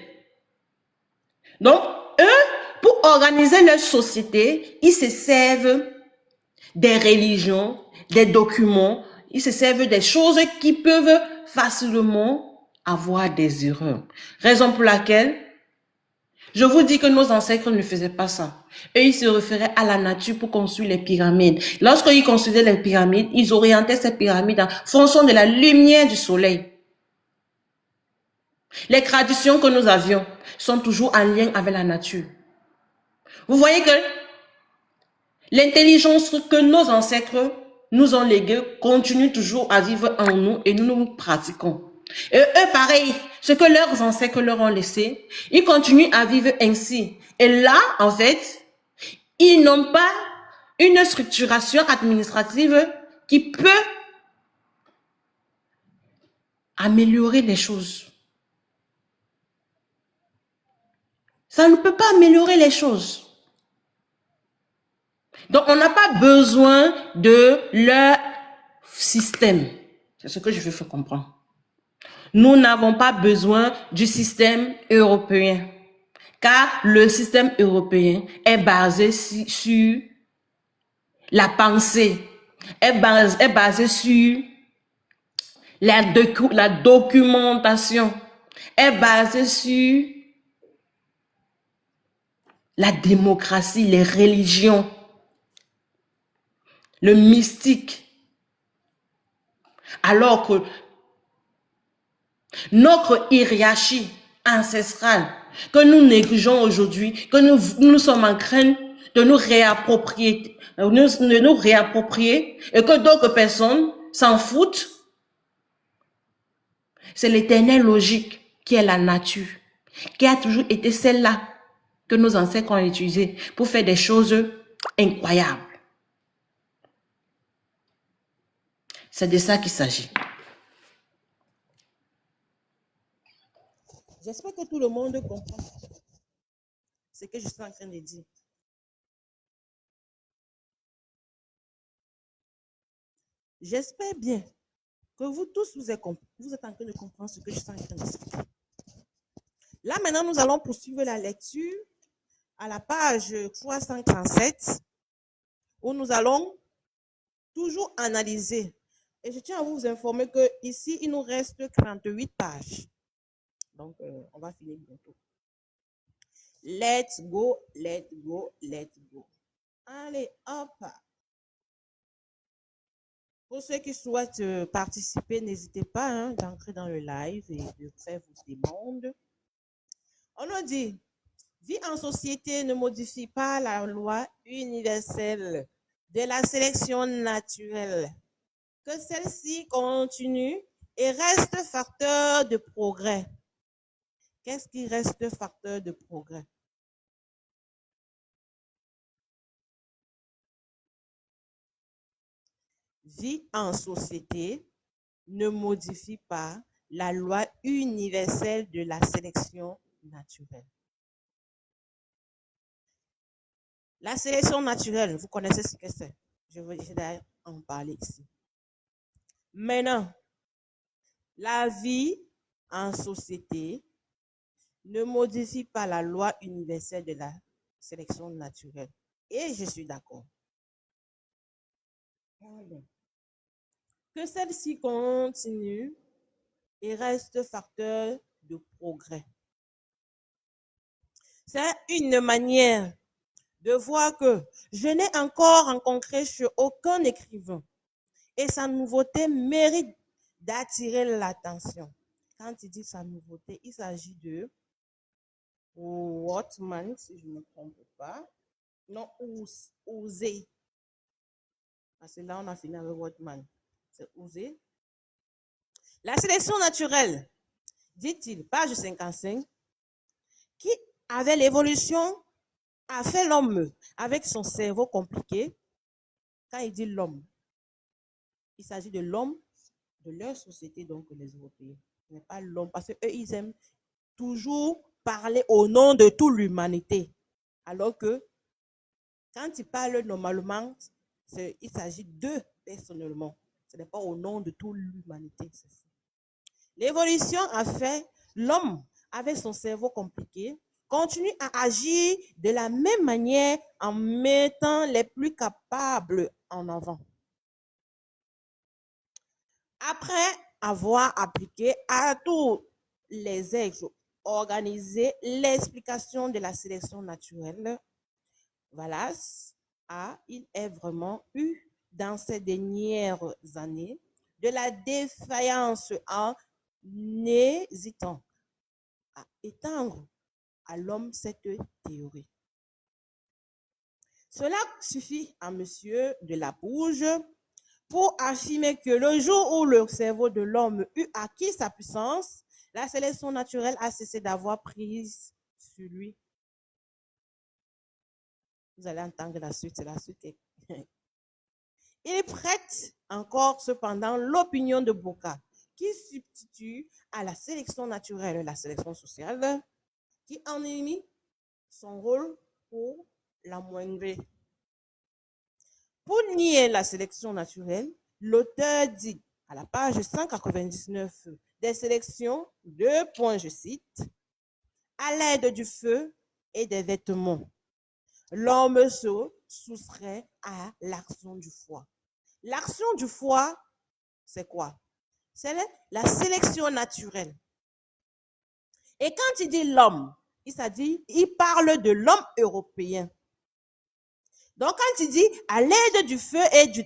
[SPEAKER 3] Donc, eux, pour organiser leur société, ils se servent des religions, des documents, ils se servent des choses qui peuvent facilement avoir des erreurs. Raison pour laquelle je vous dis que nos ancêtres ne faisaient pas ça. Eux, ils se référaient à la nature pour construire les pyramides. Lorsqu'ils construisaient les pyramides, ils orientaient ces pyramides en fonction de la lumière du soleil. Les traditions que nous avions sont toujours en lien avec la nature. Vous voyez que l'intelligence que nos ancêtres nous ont léguée continue toujours à vivre en nous et nous pratiquons. Et eux, pareil, ce que leurs ancêtres leur ont laissé, ils continuent à vivre ainsi. Et là, en fait, ils n'ont pas une structuration administrative qui peut améliorer les choses. Ça ne peut pas améliorer les choses. Donc, on n'a pas besoin de leur système. C'est ce que je veux faire comprendre. Nous n'avons pas besoin du système européen, car le système européen est basé sur la pensée, est basé sur la documentation, est basé sur la démocratie, les religions, le mystique. Alors que notre hiérarchie ancestrale, que nous négligeons aujourd'hui, que nous sommes en train de nous réapproprier, et que d'autres personnes s'en foutent, c'est l'éternelle logique qui est la nature, qui a toujours été celle-là que nos ancêtres ont utilisée pour faire des choses incroyables. C'est de ça qu'il s'agit. J'espère que tout le monde comprend ce que je suis en train de dire. J'espère bien que vous tous, vous êtes en train de comprendre ce que je suis en train de dire. Là, maintenant, nous allons poursuivre la lecture à la page 337, où nous allons toujours analyser. Et je tiens à vous informer que ici, il nous reste 38 pages. Donc, on va finir bientôt. Let's go, let's go, let's go. Allez, hop. Pour ceux qui souhaitent participer, n'hésitez pas d'entrer dans le live et de faire vos demandes. On nous dit, vie en société ne modifie pas la loi universelle de la sélection naturelle, que celle-ci continue et reste facteur de progrès. Qu'est-ce qui reste facteur de progrès? Vie en société ne modifie pas la loi universelle de la sélection naturelle. La sélection naturelle, vous connaissez ce que c'est. Je vais d'ailleurs en parler ici. Maintenant, la vie en société ne modifie pas la loi universelle de la sélection naturelle. Et je suis d'accord. Que celle-ci continue et reste facteur de progrès. C'est une manière de voir que je n'ai encore rencontré chez aucun écrivain et sa nouveauté mérite d'attirer l'attention. Quand il dit sa nouveauté, il s'agit de Wortmann, si je ne me trompe pas. Non, Oser. Parce que là, on a fini avec Wortmann. C'est Oser. La sélection naturelle, dit-il, page 55, qui, avec l'évolution, a fait l'homme avec son cerveau compliqué. Quand il dit l'homme, il s'agit de l'homme de leur société, donc les Européens. Ce n'est pas l'homme, parce qu'eux, ils aiment toujours parler au nom de toute l'humanité. Alors que, quand ils parlent normalement, il s'agit d'eux personnellement. Ce n'est pas au nom de toute l'humanité. L'évolution a fait l'homme, avec son cerveau compliqué, continue à agir de la même manière en mettant les plus capables en avant. Après avoir appliqué à tous les êtres organisés l'explication de la sélection naturelle, Wallace il est vraiment eu dans ces dernières années de la défaillance en hésitant à étendre à l'homme cette théorie. Cela suffit à monsieur de la Bouge pour affirmer que le jour où le cerveau de l'homme eut acquis sa puissance, la sélection naturelle a cessé d'avoir prise sur lui. Vous allez entendre la suite, c'est la suite est Il prête encore cependant l'opinion de Boca, qui substitue à la sélection naturelle la sélection sociale, qui ennemie son rôle pour l'amoindrir. Pour nier la sélection naturelle, l'auteur dit à la page 199 des sélections, je cite, à l'aide du feu et des vêtements, l'homme se soustrait à l'action du foie. L'action du foie, c'est quoi? C'est la sélection naturelle. Et quand il dit l'homme, il parle de l'homme européen. Donc, quand il dit à l'aide du feu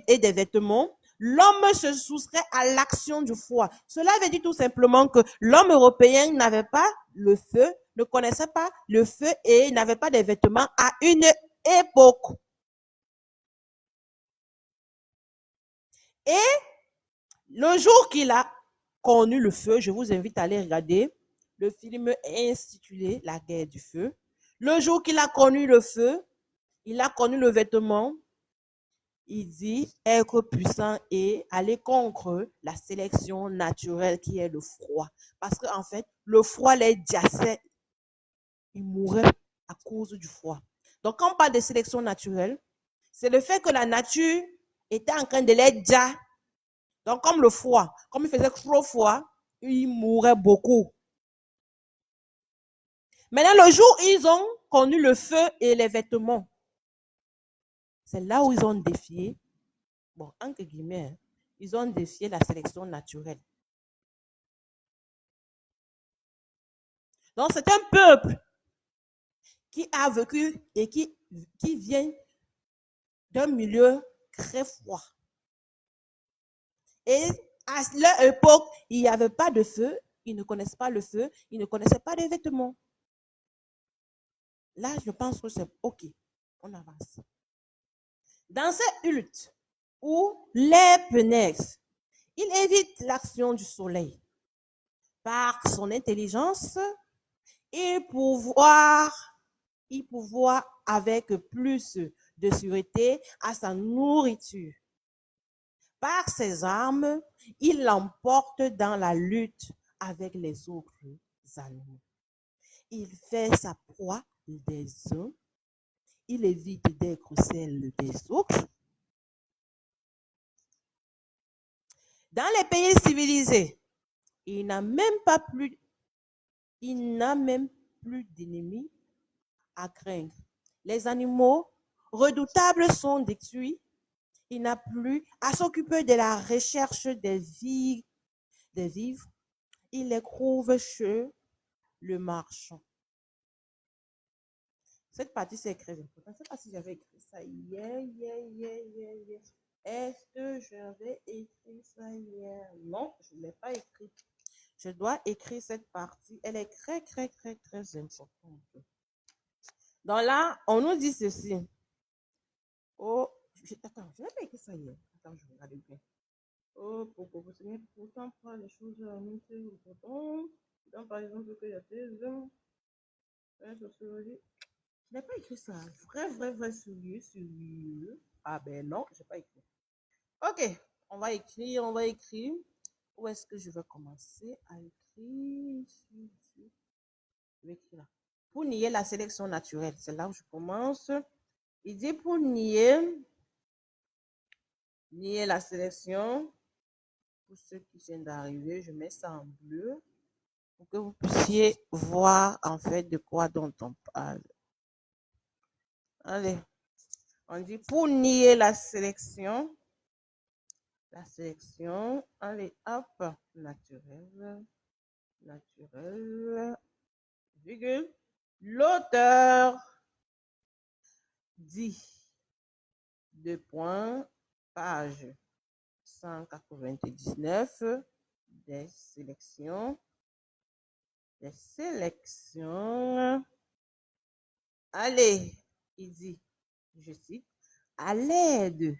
[SPEAKER 3] et des vêtements, l'homme se soustrait à l'action du foie. Cela veut dire tout simplement que l'homme européen n'avait pas le feu, ne connaissait pas le feu et n'avait pas de vêtements à une époque. Et le jour qu'il a connu le feu, je vous invite à aller regarder le film intitulé La guerre du feu. Le jour qu'il a connu le feu, il a connu le vêtement. Il dit être puissant et aller contre la sélection naturelle qui est le froid. Parce qu'en fait, le froid les diaçait. Ils mouraient à cause du froid. Donc, quand on parle de sélection naturelle, c'est le fait que la nature était en train de les diacer. Donc, comme le froid, comme il faisait trop froid, ils mouraient beaucoup. Maintenant, le jour où ils ont connu le feu et les vêtements, c'est là où ils ont défié, bon, entre guillemets, ils ont défié la sélection naturelle. Donc, c'est un peuple qui a vécu et qui vient d'un milieu très froid. Et à leur époque, il n'y avait pas de feu, ils ne connaissaient pas le feu, ils ne connaissaient pas de vêtements. Là, je pense que c'est OK. On avance. Dans cette lutte où les Penex, il évite l'action du soleil. Par son intelligence, il pouvoir avec plus de sûreté à sa nourriture. Par ses armes, il l'emporte dans la lutte avec les autres animaux. Il fait sa proie des uns, il évite d'être celle des autres. Dans les pays civilisés, il n'a même plus d'ennemis à craindre. Les animaux redoutables sont détruits. Il n'a plus à s'occuper de la recherche des vivres. Il les trouve chez le marchand. Cette partie, c'est très important. Je ne sais pas si j'avais écrit ça hier. Est-ce que j'avais écrit ça hier? Non, je ne l'ai pas écrit. Je dois écrire cette partie. Elle est très, très, très, très importante. Donc là, on nous dit ceci. Oh, attends, je n'ai pas écrit ça hier. Attends, je regarde bien. Oh, pourtant, pas les choses à monter au bouton. Donc, par exemple, que y a des hommes. Je n'ai pas écrit ça. Vrai, sérieux. Ah ben non, je n'ai pas écrit. Ok, on va écrire. Où est-ce que je vais commencer à écrire? Je vais écrire là. Pour nier la sélection naturelle, c'est là où je commence. Il dit pour nier la sélection. Pour ceux qui viennent d'arriver, je mets ça en bleu pour que vous puissiez voir en fait de quoi dont on parle. Allez, on dit pour nier la sélection, allez, hop, naturel, virgule, l'auteur dit, page 199, des sélections, allez, il dit, je cite, à l'aide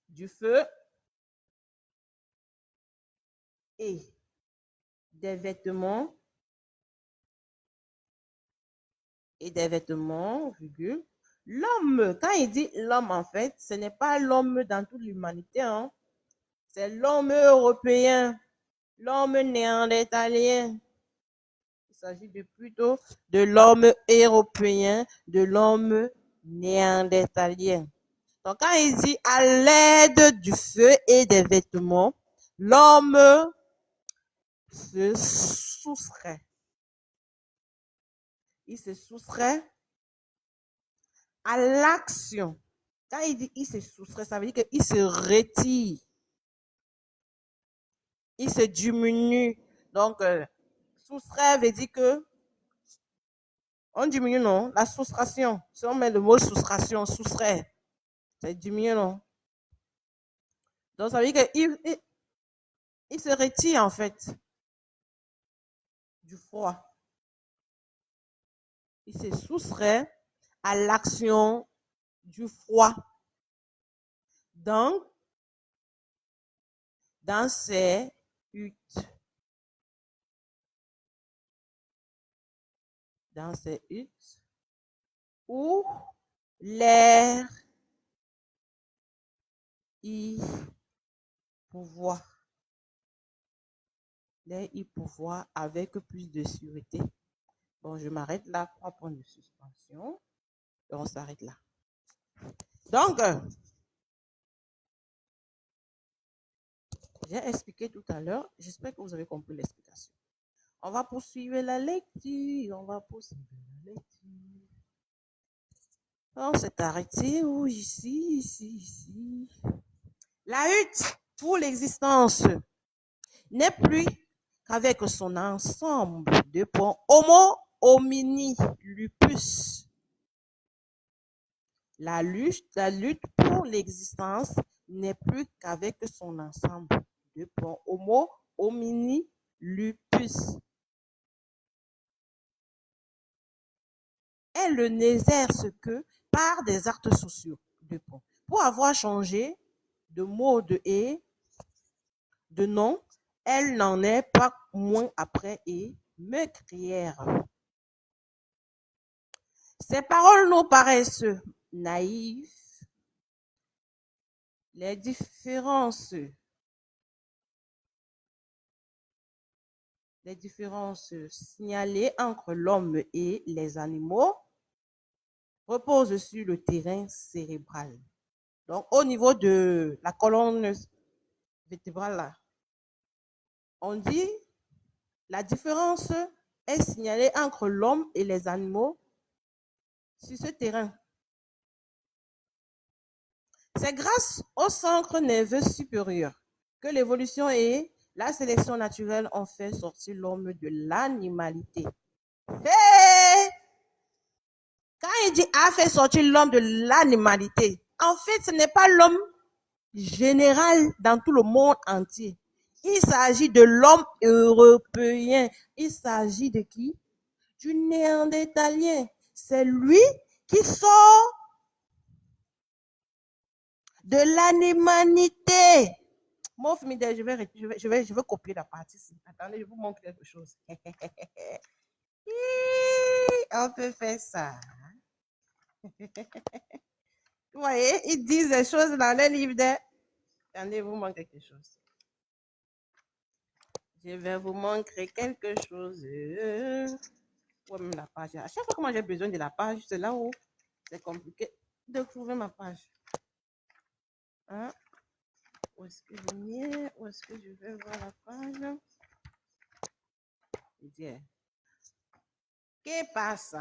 [SPEAKER 3] du feu et des vêtements, virgule, L'homme, quand il dit l'homme, en fait, ce n'est pas l'homme dans toute l'humanité, hein. C'est l'homme européen, l'homme néandertalien. Il s'agit plutôt de l'homme européen, de l'homme néandertalien. Donc, quand il dit à l'aide du feu et des vêtements, l'homme se soustrait. Il se soustrait à l'action. Quand il dit il se soustrait, ça veut dire qu'il se retire. Il se diminue. Donc, soustrait veut dire que on diminue, non? La soustraction. Si on met le mot soustraction, soustrait, c'est diminuer, non? Donc, ça veut dire qu'il se retire, en fait, du froid. Il se soustrait à l'action du froid. Donc, dans ces huttes. Dans ces huttes où l'air y pouvoir. L'air y pouvoir avec plus de sûreté. Bon, je m'arrête là, 3 points de suspension. Et on s'arrête là. Donc, j'ai expliqué tout à l'heure. J'espère que vous avez compris l'explication. On va poursuivre la lecture. On s'est arrêté où? Ici. La hutte pour l'existence n'est plus qu'avec son ensemble de points Homo homini lupus. La lutte pour l'existence n'est plus qu'avec son ensemble de points Homo homini lupus. Elle n'exerce que par des actes sociaux de points. Pour avoir changé de mode et de nom, elle n'en est pas moins après et me crièrent. Ces paroles nous paraissent naïves. Les différences signalées entre l'homme et les animaux reposent sur le terrain cérébral. Donc, au niveau de la colonne vertébrale, là, on dit la différence est signalée entre l'homme et les animaux sur ce terrain. C'est grâce au centre nerveux supérieur que l'évolution et la sélection naturelle ont fait sortir l'homme de l'animalité. Hey! Quand il dit a fait sortir l'homme de l'animalité, en fait, ce n'est pas l'homme général dans tout le monde entier. Il s'agit de l'homme européen. Il s'agit de qui? Du néandertalien. C'est lui qui sort de l'animalité. Mon fidèle, je vais copier la partie ici. Attendez, je vous montre quelque chose. On peut faire ça. Vous voyez, ils disent des choses dans les livres de... Attendez, je vous montre quelque chose. Je vais vous montrer quelque chose. Où est même la page? À chaque fois que moi j'ai besoin de la page, c'est là où c'est compliqué de trouver ma page. Hein? Où est-ce que je mets? Où est-ce que je vais voir la page? Bien. Qu'est-ce passe?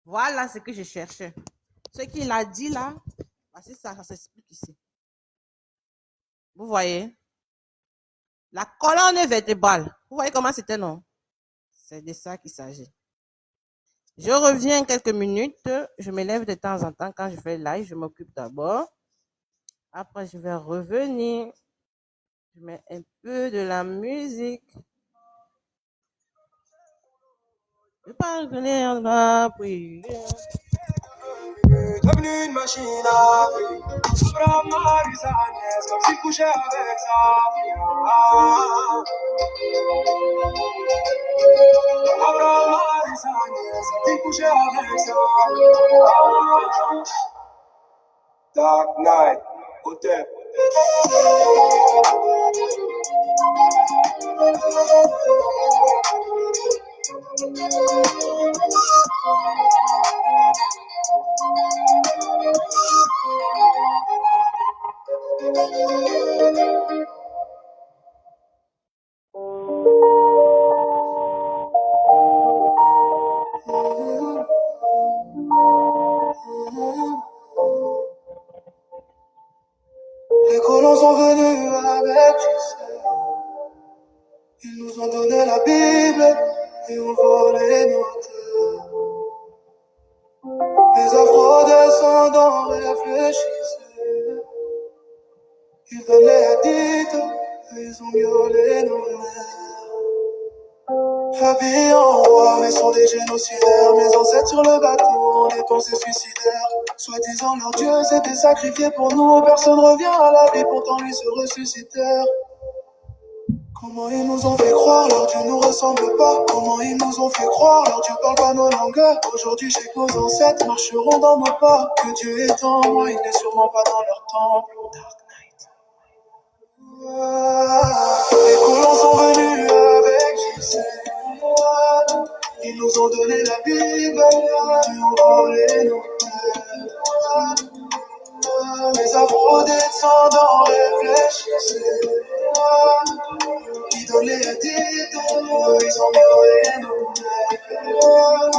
[SPEAKER 3] Voilà ce que je cherchais. Ce qu'il a dit là, c'est ça, ça s'explique ici. Vous voyez? La colonne vertébrale. Vous voyez comment c'était, non? C'est de ça qu'il s'agit. Je reviens quelques minutes. Je me lève de temps en temps quand je fais live. Je m'occupe d'abord. Après, je vais revenir. Je mets un peu de la musique. Je parvenir à la prière.
[SPEAKER 1] Devenu une machine à fric. Brahma, les Agnès, comme si couchait avec sa fille. Brahma, les Agnès, comme si couchait avec sa fille. Dark Knight, Hotel. Les colons sont venus avec succès. Ils nous ont donné la Bible et ont volé nos terres. Les afro-descendants réfléchissaient. Ils donnaient à Tito et ils ont violé nos mères. Habillés en roi, mais sont des génocidaires. Mes ancêtres sur le bateau, des pensées suicidaires. Soi-disant leurs dieux s'étaient sacrifiés pour nous. Personne revient à la vie, pourtant lui se ressuscitèrent. Comment ils nous ont fait croire, leurs dieux nous ressemblent pas. Comment ils nous ont fait croire, leurs dieux parlent pas nos langues. Aujourd'hui, je sais que nos ancêtres marcheront dans nos pas. Que Dieu est en moi, il n'est sûrement pas dans leur temple. Les colons sont venus avec Jésus. Ils nous ont donné la Bible et ont volé nos terres. Les afro-descendants réfléchissaient. Ils donnaient à Tito, ils ont violé nos mères.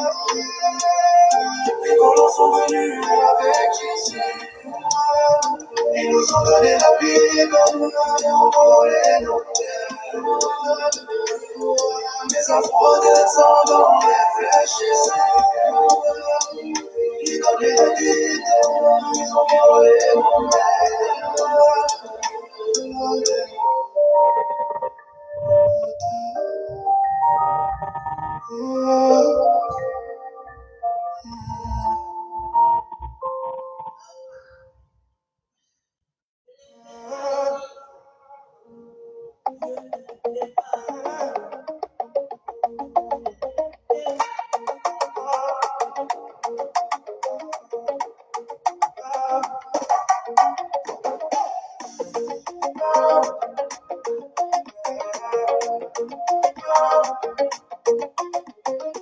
[SPEAKER 1] Les colons sont venus avec Jésus. Ils nous ont donné la Bible et ont volé nos terres. Les afro-descendants réfléchissaient. Ils donnaient la Bible, ils ont violé nos mères.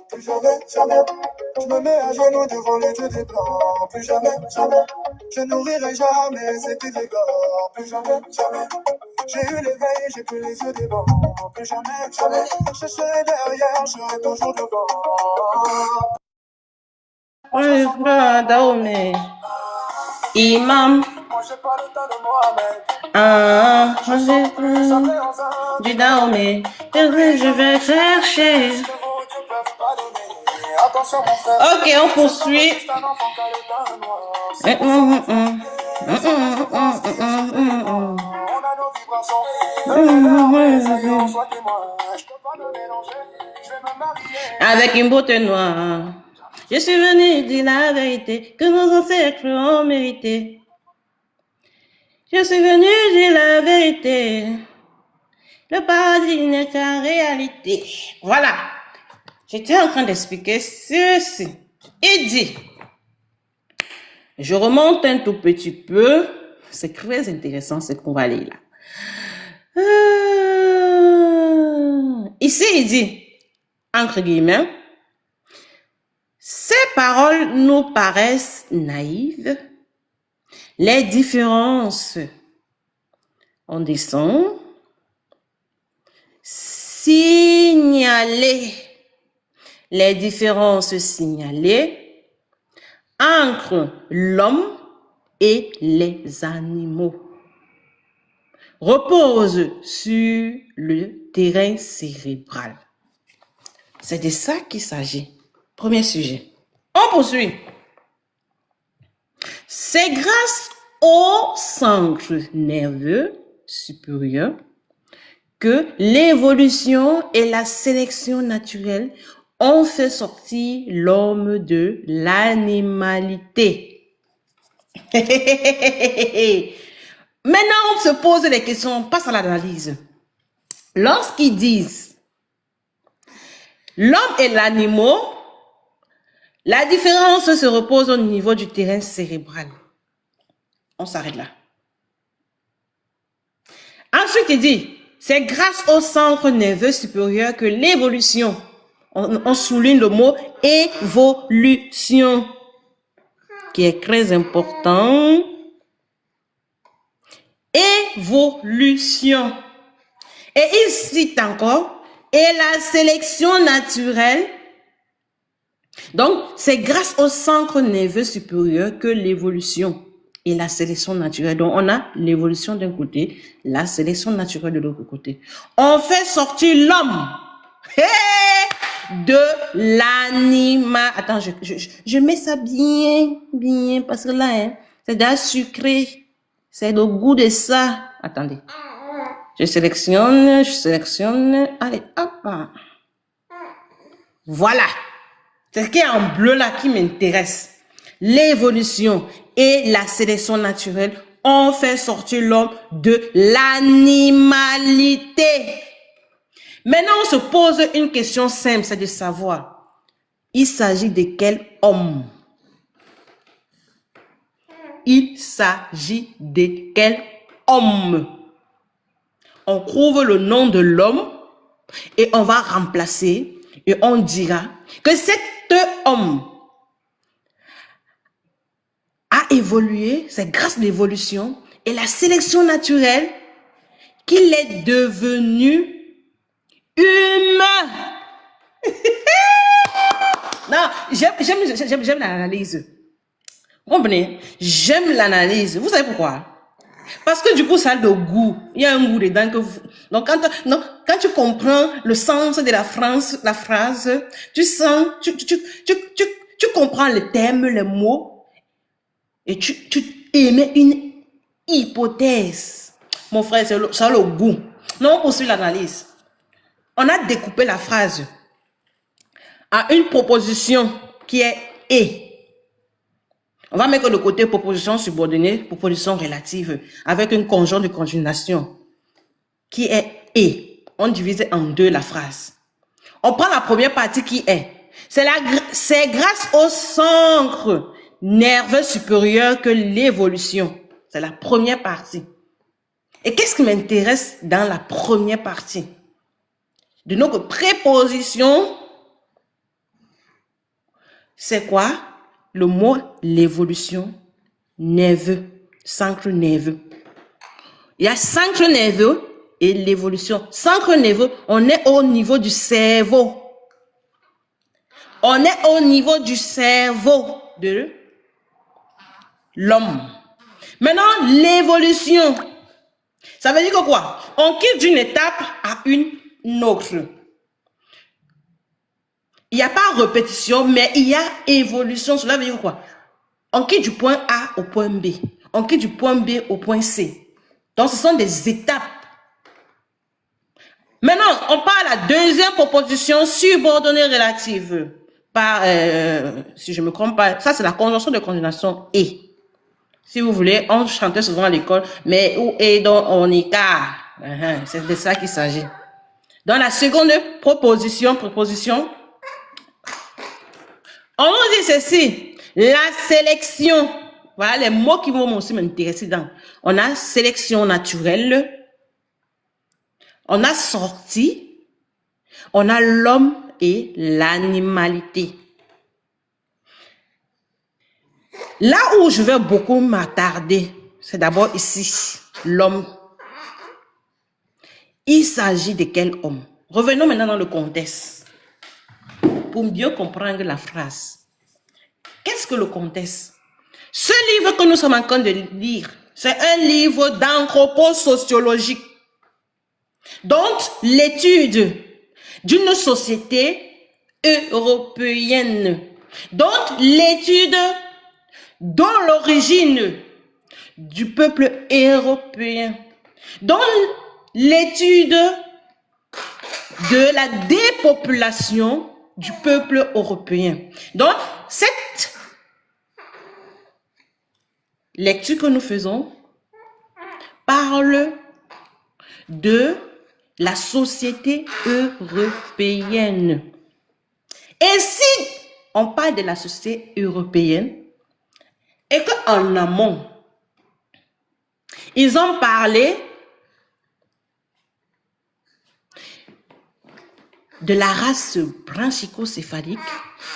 [SPEAKER 1] Plus jamais, jamais, je me mets à genoux devant les dieux des blancs. Plus jamais, jamais, je nourrirai jamais ces gars. Plus jamais, jamais, j'ai eu l'éveil, j'ai plus les yeux des bancs. Plus jamais, jamais, je serai derrière, je serai toujours devant.
[SPEAKER 3] Ouais, frère Dahomey. Imam.
[SPEAKER 1] Moi j'ai pas le temps de Mohamed.
[SPEAKER 3] Moi j'ai du Dahomey. Je vais chercher.
[SPEAKER 1] Attention mon frère.
[SPEAKER 3] Ok, on poursuit.
[SPEAKER 1] On a nos vibrations. Sois témoin. Je peux pas me mélanger. Je vais me marier.
[SPEAKER 3] Avec une beauté noire. Je suis venu dire la vérité que nos ancêtres ont mérité. Je suis venu dire la vérité. Le paradis n'est qu'en réalité. Voilà. J'étais en train d'expliquer ceci. Il dit, je remonte un tout petit peu. C'est très intéressant ce qu'on va lire là. Ici, il dit, entre guillemets, ces paroles nous paraissent naïves. Les différences, on descend, signaler les différences signalées entre l'homme et les animaux reposent sur le terrain cérébral. C'est de ça qu'il s'agit. Premier sujet. On poursuit. C'est grâce au centre nerveux supérieur que l'évolution et la sélection naturelle ont fait sortir l'homme de l'animalité. Maintenant, on se pose les questions, on passe à l'analyse. Lorsqu'ils disent l'homme et l'animal, la différence se repose au niveau du terrain cérébral. On s'arrête là. Ensuite, il dit, c'est grâce au centre nerveux supérieur que l'évolution, on souligne le mot évolution, qui est très important. Évolution. Et il cite encore, et la sélection naturelle. Donc, c'est grâce au centre nerveux supérieur que l'évolution et la sélection naturelle. Donc, on a l'évolution d'un côté, la sélection naturelle de l'autre côté. On fait sortir l'homme de l'animal. Attends, je mets ça bien, parce que là, hein, c'est déjà sucré. C'est le goût de ça. Attendez. Je sélectionne. Allez, hop. Voilà. C'est ce qui est en bleu là qui m'intéresse. L'évolution et la sélection naturelle ont fait sortir l'homme de l'animalité. Maintenant, on se pose une question simple, c'est de savoir, il s'agit de quel homme? Il s'agit de quel homme? On trouve le nom de l'homme et on va remplacer et on dira que cet homme a évolué, c'est grâce à l'évolution et la sélection naturelle qu'il est devenu humain. Non, j'aime l'analyse. Vous comprenez? J'aime l'analyse. Vous savez pourquoi? Parce que du coup, ça a le goût. Il y a un goût dedans que vous... Donc, quand tu comprends le sens de la phrase, tu sens, tu comprends le thème, les mots, et tu émets une hypothèse. Mon frère, ça a le goût. Non, on poursuit l'analyse. On a découpé la phrase à une proposition qui est « et ». On va mettre le côté proposition subordonnée, proposition relative, avec une conjoint de conjugnation qui est « et ». On divise en deux la phrase. On prend la première partie qui est. C'est grâce au centre nerveux supérieur que l'évolution. C'est la première partie. Et qu'est-ce qui m'intéresse dans la première partie? De notre préposition, c'est quoi? Le mot l'évolution nerveux, centre nerveux. Il y a centre nerveux et l'évolution. Centre nerveux, on est au niveau du cerveau. On est au niveau du cerveau de l'homme. Maintenant, l'évolution. Ça veut dire que quoi? On quitte d'une étape à une autre. Il n'y a pas répétition, mais il y a évolution. Cela veut dire quoi? On quitte du point A au point B. On quitte du point B au point C. Donc, ce sont des étapes. Maintenant, on parle à la deuxième proposition subordonnée relative. Par, si je ne me trompe pas, ça c'est la conjonction de conjugnation « et ». Si vous voulez, on chantait souvent à l'école, mais où est donc on écart? C'est de ça qu'il s'agit. Dans la seconde proposition, on nous dit ceci, la sélection. Voilà les mots qui vont aussi m'intéresser dans. On a sélection naturelle, on a sortie, on a l'homme et l'animalité. Là où je vais beaucoup m'attarder, c'est d'abord ici, l'homme. Il s'agit de quel homme? Revenons maintenant dans le contexte. Pour mieux comprendre la phrase. Qu'est-ce que le contexte? Ce livre que nous sommes en train de lire, c'est un livre d'anthroposociologie, dont l'étude d'une société européenne, dont l'étude de l'origine du peuple européen, dont l'étude de la dépopulation du peuple européen. Donc, cette lecture que nous faisons parle de la société européenne. Et si on parle de la société européenne et qu'en amont, ils ont parlé de la race branchicocéphalique,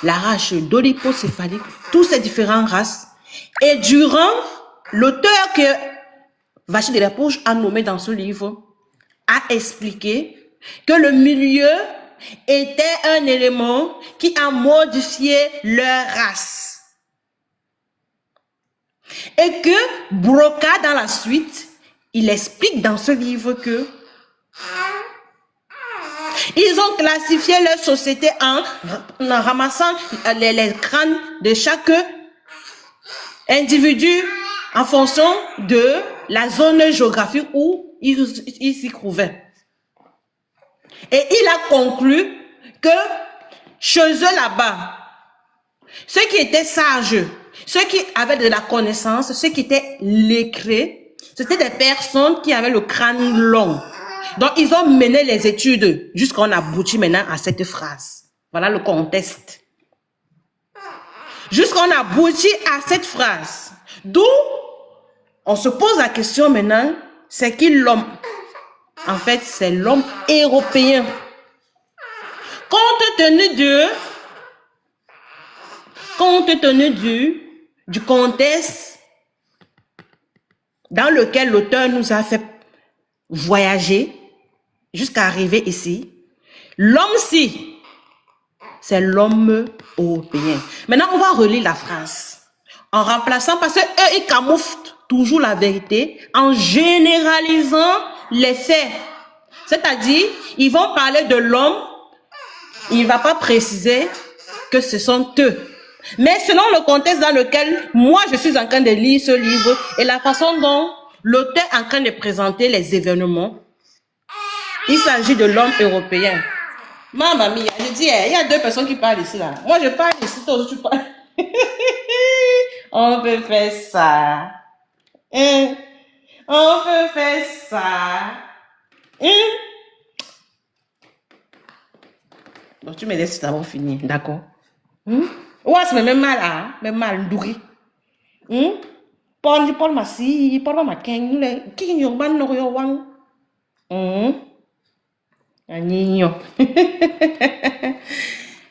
[SPEAKER 3] la race doliprocéphalique, toutes ces différentes races. Et durant, l'auteur que Vacher de la Pouge a nommé dans ce livre a expliqué que le milieu était un élément qui a modifié leur race. Et que Broca, dans la suite, il explique dans ce livre que ils ont classifié leur société en ramassant les crânes de chaque individu en fonction de la zone géographique où il s'y trouvait. Et il a conclu que chez eux là-bas, ceux qui étaient sages, ceux qui avaient de la connaissance, ceux qui étaient lettrés, c'était des personnes qui avaient le crâne long. Donc, ils ont mené les études jusqu'à on aboutit maintenant à cette phrase. Voilà le contexte. Jusqu'à on aboutit à cette phrase. D'où on se pose la question maintenant, c'est qui l'homme? En fait, c'est l'homme européen. Compte tenu du contexte dans lequel l'auteur nous a fait voyager jusqu'à arriver ici, l'homme-ci, c'est l'homme européen. Maintenant, on va relire la phrase en remplaçant, parce qu'eux, ils camouflent toujours la vérité en généralisant les faits. C'est-à-dire, ils vont parler de l'homme, il ne va pas préciser que ce sont eux. Mais selon le contexte dans lequel moi, je suis en train de lire ce livre et la façon dont l'auteur est en train de présenter les événements, il s'agit de l'homme européen. Maman mia, je dis, il y a deux personnes qui parlent ici là. Moi, je parle ici, toi aussi tu parles. On peut faire ça. Hein? On peut faire ça. Hein? Donc, tu me laisses d'abord finir, d'accord? Ouais, c'est même mal, hein? Même mal, douri. Paul Massi, Paul Macken, qui n'y a pas de wang.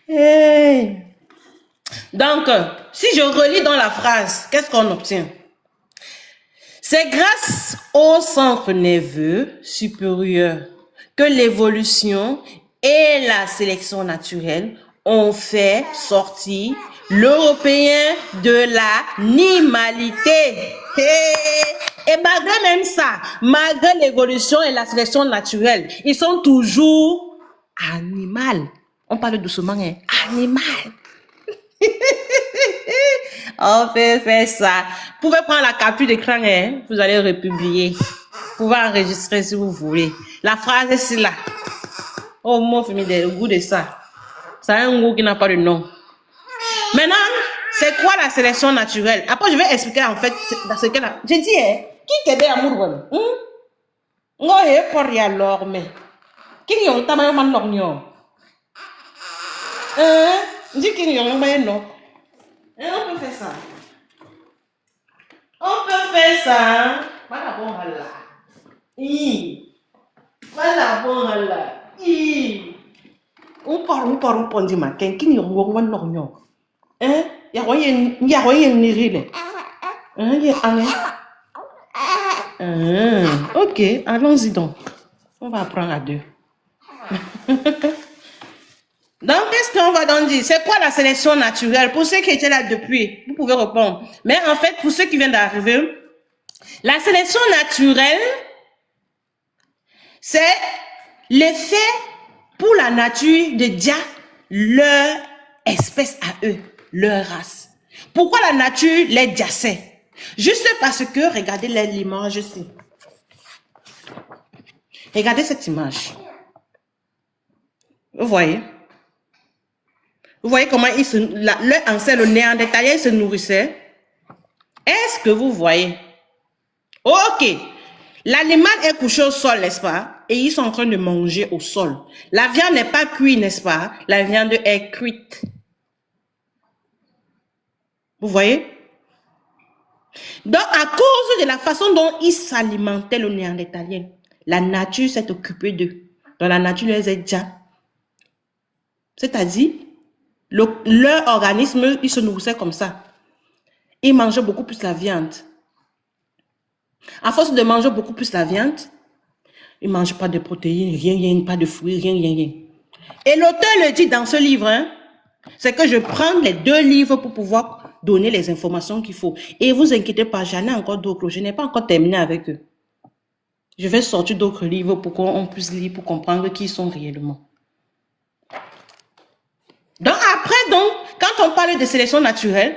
[SPEAKER 3] Hey. Donc, si je relis dans la phrase, qu'est-ce qu'on obtient? C'est grâce au centre nerveux supérieur que l'évolution et la sélection naturelle ont fait sortir l'Européen de l'animalité. Et malgré même ça, malgré l'évolution et la sélection naturelle, ils sont toujours animaux. On parle doucement, hein? Animal. On peut faire ça. Vous pouvez prendre la capture d'écran, hein? Vous allez republier. Vous pouvez enregistrer si vous voulez. La phrase est ici là. Oh, mon fidèle, le goût de ça. Ça a un goût qui n'a pas de nom. Maintenant, c'est quoi la sélection naturelle? Après, je vais expliquer en fait dans ce cas-là. J'ai dit, hein, qui t'aide à mourir? Non, il est pas rien alors, mais. Qui y a un tabac man l'ornion? Dis qu'il y a un bain non. On peut faire ça. On peut faire ça. Voilà, bon, là. Voilà, bon, là. On parle, dit ma qui n'y a un l'ornion. Hein? Il y a rien de rire. Hein? Il y a ok, allons-y donc. On va apprendre à deux. Donc, qu'est-ce qu'on va donc dire? C'est quoi la sélection naturelle? Pour ceux qui étaient là depuis, vous pouvez répondre. Mais en fait, pour ceux qui viennent d'arriver, la sélection naturelle, c'est l'effet pour la nature de dire leur espèce à eux, leur race. Pourquoi la nature les diassait? Juste parce que, regardez l'image ici. Regardez cette image. Vous voyez? Vous voyez comment leur ancêtre, le néandertalien, se nourrissait? Est-ce que vous voyez? Ok. L'animal est couché au sol, n'est-ce pas? Et ils sont en train de manger au sol. La viande n'est pas cuite, n'est-ce pas? La viande est cuite. Vous voyez? Donc, à cause de la façon dont ils s'alimentaient, le néandertalien, la nature s'est occupée d'eux. Dans la nature, les a déjà. C'est-à-dire, leur organisme, ils se nourrissaient comme ça. Ils mangeaient beaucoup plus la viande. À force de manger beaucoup plus la viande, ils ne mangent pas de protéines, rien, pas de fruits, rien. Et l'auteur le dit dans ce livre, hein, c'est que je prends les 2 livres pour pouvoir donner les informations qu'il faut. Et vous inquiétez pas, j'en ai encore d'autres. Je n'ai pas encore terminé avec eux. Je vais sortir d'autres livres pour qu'on puisse lire, pour comprendre qui ils sont réellement. Donc après, quand on parle de sélection naturelle,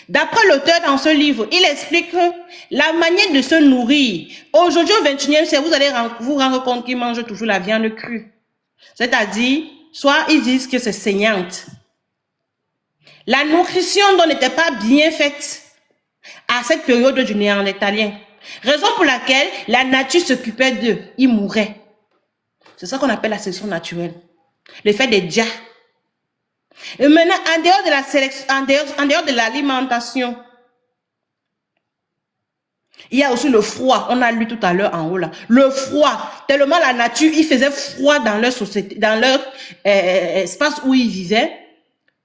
[SPEAKER 3] d'après l'auteur dans ce livre, il explique que la manière de se nourrir, aujourd'hui au 21e siècle, vous allez vous rendre compte qu'ils mangent toujours la viande crue. C'est-à-dire, soit ils disent que c'est saignante. La nutrition n'était pas bien faite à cette période du néandertalien. Raison pour laquelle la nature s'occupait d'eux. Ils mouraient. C'est ça qu'on appelle la sélection naturelle. Le fait des dias. Et maintenant, en dehors de la sélection, en dehors de l'alimentation, il y a aussi le froid. On a lu tout à l'heure en haut là. Le froid. Tellement la nature, il faisait froid dans leur société, dans leur espace où ils vivaient,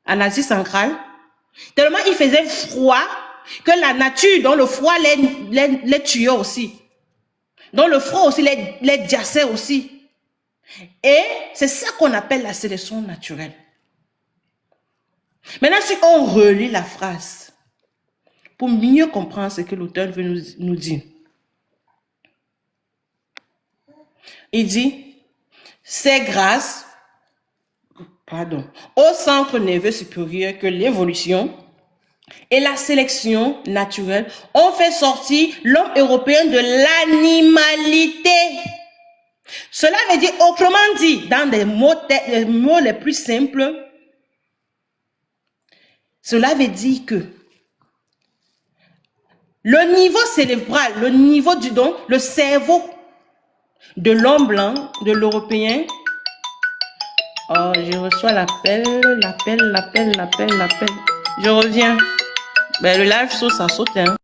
[SPEAKER 3] en Asie centrale. Tellement il faisait froid que la nature, dans le froid, les tuait aussi. Dans le froid aussi, les diassait aussi. Et c'est ça qu'on appelle la sélection naturelle. Maintenant, si on relit la phrase, pour mieux comprendre ce que l'auteur veut nous dire, il dit, c'est grâce, au centre nerveux supérieur que l'évolution et la sélection naturelle ont fait sortir l'homme européen de l'animalité. Cela veut dire, autrement dit, dans des mots les plus simples, cela veut dire que le niveau cérébral, le niveau du don, le cerveau de l'homme blanc, de l'Européen. Oh, je reçois l'appel. Je reviens. Ben, le live, ça saute, hein.